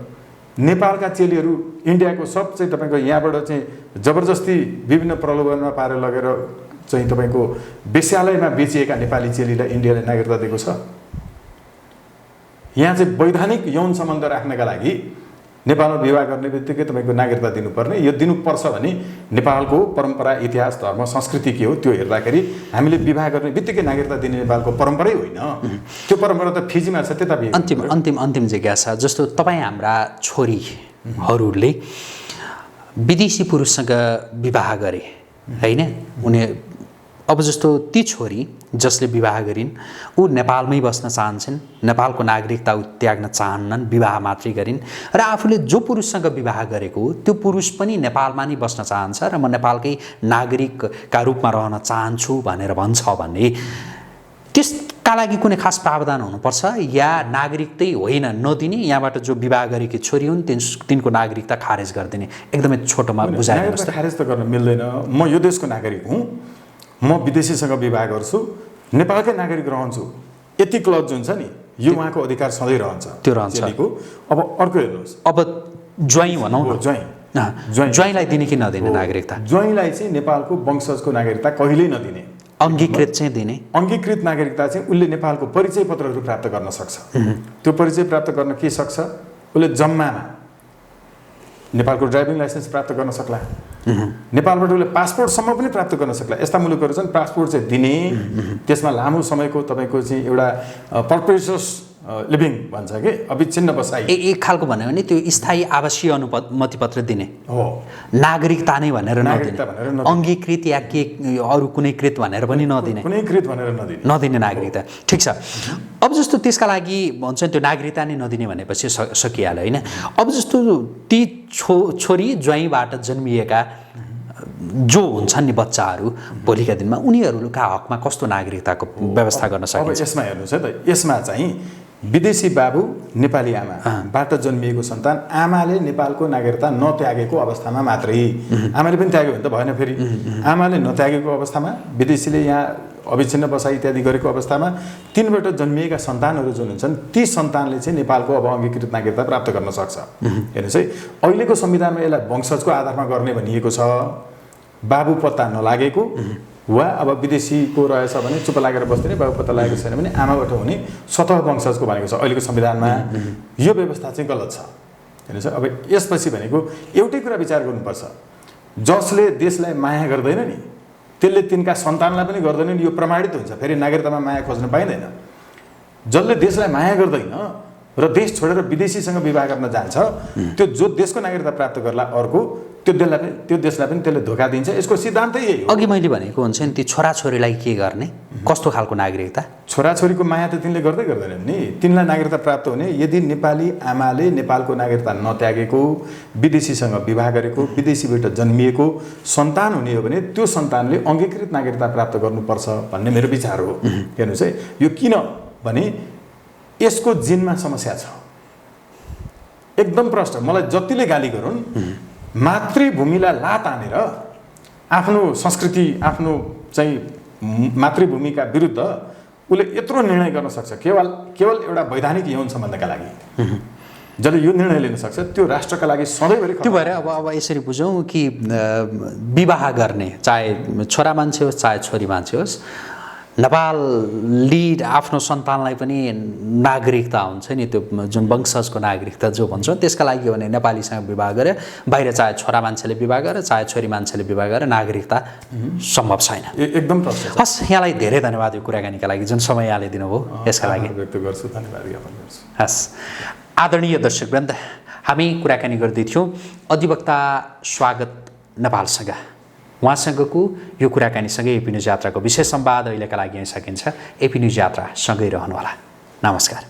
नेपालका चेलीहरू इन्डियाको सब चाहिँ तपाईँको यहाँबाट चाहिँ जबरजस्ती विभिन्न प्रलोभनमा पारेर लगेर चाहिँ तपाईँको वेश्यालयमा बेचिएका नेपाली चेलीलाई इन्डियाले नागरिकता दिएको छ। यहाँ चाहिँ वैधानिक यौन सम्बन्ध राख्नका लागि नेपालमा विवाह गर्ने बित्तिकै तपाईँको नागरिकता दिनुपर्ने, यो दिनुपर्छ भने नेपालको परम्परा, इतिहास, धर्म, संस्कृति के हो त्यो हेर्दाखेरि हामीले विवाह गर्ने बित्तिकै नागरिकता दिने नेपालको परम्परै होइन। त्यो परम्परा त फिजीमा छ, त्यता बिहे। अन्तिम जिज्ञासा, जस्तो तपाईँ हाम्रा छोरीहरूले विदेशी पुरुषसँग विवाह गरे होइन, उनी अब जस्तो ती छोरी जसले विवाह गरिन् ऊ नेपालमै बस्न चाहन्छन्, नेपालको नागरिकता त्याग्न चाहन्नन्, विवाह मात्रै गरिन्। र आफूले जो पुरुषसँग विवाह गरेको त्यो पुरुष पनि नेपालमा नै बस्न चाहन्छ र म नेपालकै नागरिकका रूपमा रहन चाहन्छु भनेर भन्छ भने त्यसका लागि कुनै खास प्रावधान हुनुपर्छ या नागरिकतै होइन नदिने, यहाँबाट जो विवाह गरेकी छोरी हुन् तिनको नागरिकता खारेज गरिदिने? एकदमै छोटोमा बुझाइदिनुहोस् त। खारेज त गर्न मिल्दैन। म यो देशको नागरिक हुँ, म विदेशीसँग विवाह गर्छु, नेपालकै नागरिक रहन्छु, यति क्लज जुन छ नि यो उहाँको अधिकार सधैँ रहन्छ, त्यो रहन्छ। अब अर्को हेर्नुहोस्, अब ज्वाइँ भनौँ न, ज्वाइँलाई दिने कि नदिने नागरिकता? ज्वाइँलाई चाहिँ नेपालको वंशजको नागरिकता कहिल्यै नदिने, अङ्गीकृत चाहिँ दिने। अङ्गीकृत नागरिकता चाहिँ उसले नेपालको परिचय पत्रहरू प्राप्त गर्न सक्छ। त्यो परिचय प्राप्त गर्न के सक्छ? उसले जम्मामा नेपालको ड्राइभिङ लाइसेन्स प्राप्त गर्न सक्ला, नेपालबाट उसले पासपोर्टसम्म पनि प्राप्त गर्न सक्ला। यस्ता मुलुकहरू छन् पासपोर्ट चाहिँ दिने, त्यसमा लामो समयको तपाईँको चाहिँ एउटा पर्पेचुअस लिभिङ भन्छ कि अविच्छिन्न बसाइ, एक खालको भन्यो भने त्यो स्थायी आवासीय अनुमति पत्र दिने हो, नागरिकता नै भनेर नदिने, अङ्गीकृत या के अरू कुनै कृत भनेर पनि नदिने, कुनै कृत भनेर नदिने नागरिकता। ठिक छ। अब जस्तो त्यसका लागि भन्छ त्यो नागरिकता नै नदिने भनेपछि सकिहाल्यो होइन। अब जस्तो ती छोरी ज्वाइँबाट जन्मिएका जो हुन्छन् नि बच्चाहरू भोलिका दिनमा उनीहरूका हकमा कस्तो नागरिकताको व्यवस्था गर्न सकिन्छ? यसमा हेर्नुहोस् है त, यसमा चाहिँ विदेशी बाबु नेपाली आमाबाट जन्मिएको सन्तान आमाले नेपालको नागरिकता नत्यागेको अवस्थामा मात्रै, आमाले पनि त्याग्यो भने त भएन। फेरि आमाले नत्यागेको अवस्थामा, विदेशीले यहाँ अविच्छिन्न बसाइ इत्यादि गरेको अवस्थामा तिनबाट जन्मिएका सन्तानहरू जुन हुन्छन् ती सन्तानले चाहिँ नेपालको अब अङ्गीकृत नागरिकता प्राप्त गर्न सक्छ। हेर्नुहोस् है, अहिलेको संविधानमा यसलाई वंशजको आधारमा गर्ने भनिएको छ। बाबु पत्ता नलागेको वा अब विदेशीको रहेछ भने चुप लागेर बस्दैन, बाबु पत्ता लागेको छैन भने आमाबाट हुने स्वतः वंशजको भनेको छ अहिलेको संविधानमा। यो व्यवस्था चाहिँ गलत छ हेर्नुहोस्। अब यसपछि भनेको एउटै कुरा विचार गर्नुपर्छ, जसले देशलाई माया गर्दैन नि त्यसले तिनका सन्तानलाई पनि गर्दैन नि, यो प्रमाणित हुन्छ। फेरि नागरिकतामा माया खोज्न पाइँदैन। जसले देशलाई माया गर्दैन र देश छोडेर विदेशीसँग विवाह गर्न जान्छ, त्यो जो देशको नागरिकता प्राप्त गर्ला अर्को, त्यो देशलाई पनि त्यसले धोका दिन्छ। यसको सिद्धान्तै यही हो। अघि मैले भनेको हुन्छ नि ती छोराछोरीलाई के गर्ने, कस्तो खालको नागरिकता? छोराछोरीको माया त तिनले गर्दै गर्दैनन् नि। तिनलाई नागरिकता प्राप्त हुने यदि नेपाली आमाले नेपालको नागरिकता नत्यागेको, विदेशीसँग विवाह गरेको, विदेशीबाट जन्मिएको सन्तान हुने हो भने त्यो सन्तानले अङ्गीकृत नागरिकता प्राप्त गर्नुपर्छ भन्ने मेरो विचार हो। हेर्नुहोस् है, यो किन भने यसको जिनमा समस्या छ। एकदम प्रष्ट। मलाई जतिले गाली गरून्, मातृभूमिलाई लात हानेर आफ्नो संस्कृति, आफ्नो चाहिँ मातृभूमिका विरुद्ध उसले यत्रो निर्णय गर्न सक्छ केवल एउटा वैधानिक यौन सम्बन्धका लागि। जसले यो निर्णय लिन सक्छ त्यो राष्ट्रका लागि सधैँभरि। त्यो भएर अब यसरी बुझौँ कि विवाह गर्ने चाहे छोरा मान्छे होस् चाहे छोरी मान्छे होस्, नेपाली आफ्नो सन्तानलाई पनि नागरिकता हुन्छ नि, त्यो जुन वंशजको नागरिकता जो भन्छौँ त्यसका लागि हो भने नेपालीसँग विवाह गरे, बाहिर चाहे छोरा मान्छेले विवाह गरे चाहे छोरी मान्छेले विवाह गरे नागरिकता सम्भव छैन। एकदम प्रश्न। हस्, यहाँलाई धेरै धन्यवाद यो कुराकानीका लागि, जुन समय यहाँले दिनुभयो यसका लागि व्यक्त गर्छु। धन्यवाद ज्ञापन गर्छु। हस्, आदरणीय दर्शकवृन्द, हामी कुराकानी गर्दैथ्यौँ अधिवक्ता स्वागत नेपालसँग। उहाँसँगको यो कुराकानीसँगै एपी न्युज यात्राको विशेष संवाद अहिलेका लागि यहीँ सकिन्छ। एपी न्युज यात्रा सँगै रहनुहोला। नमस्कार।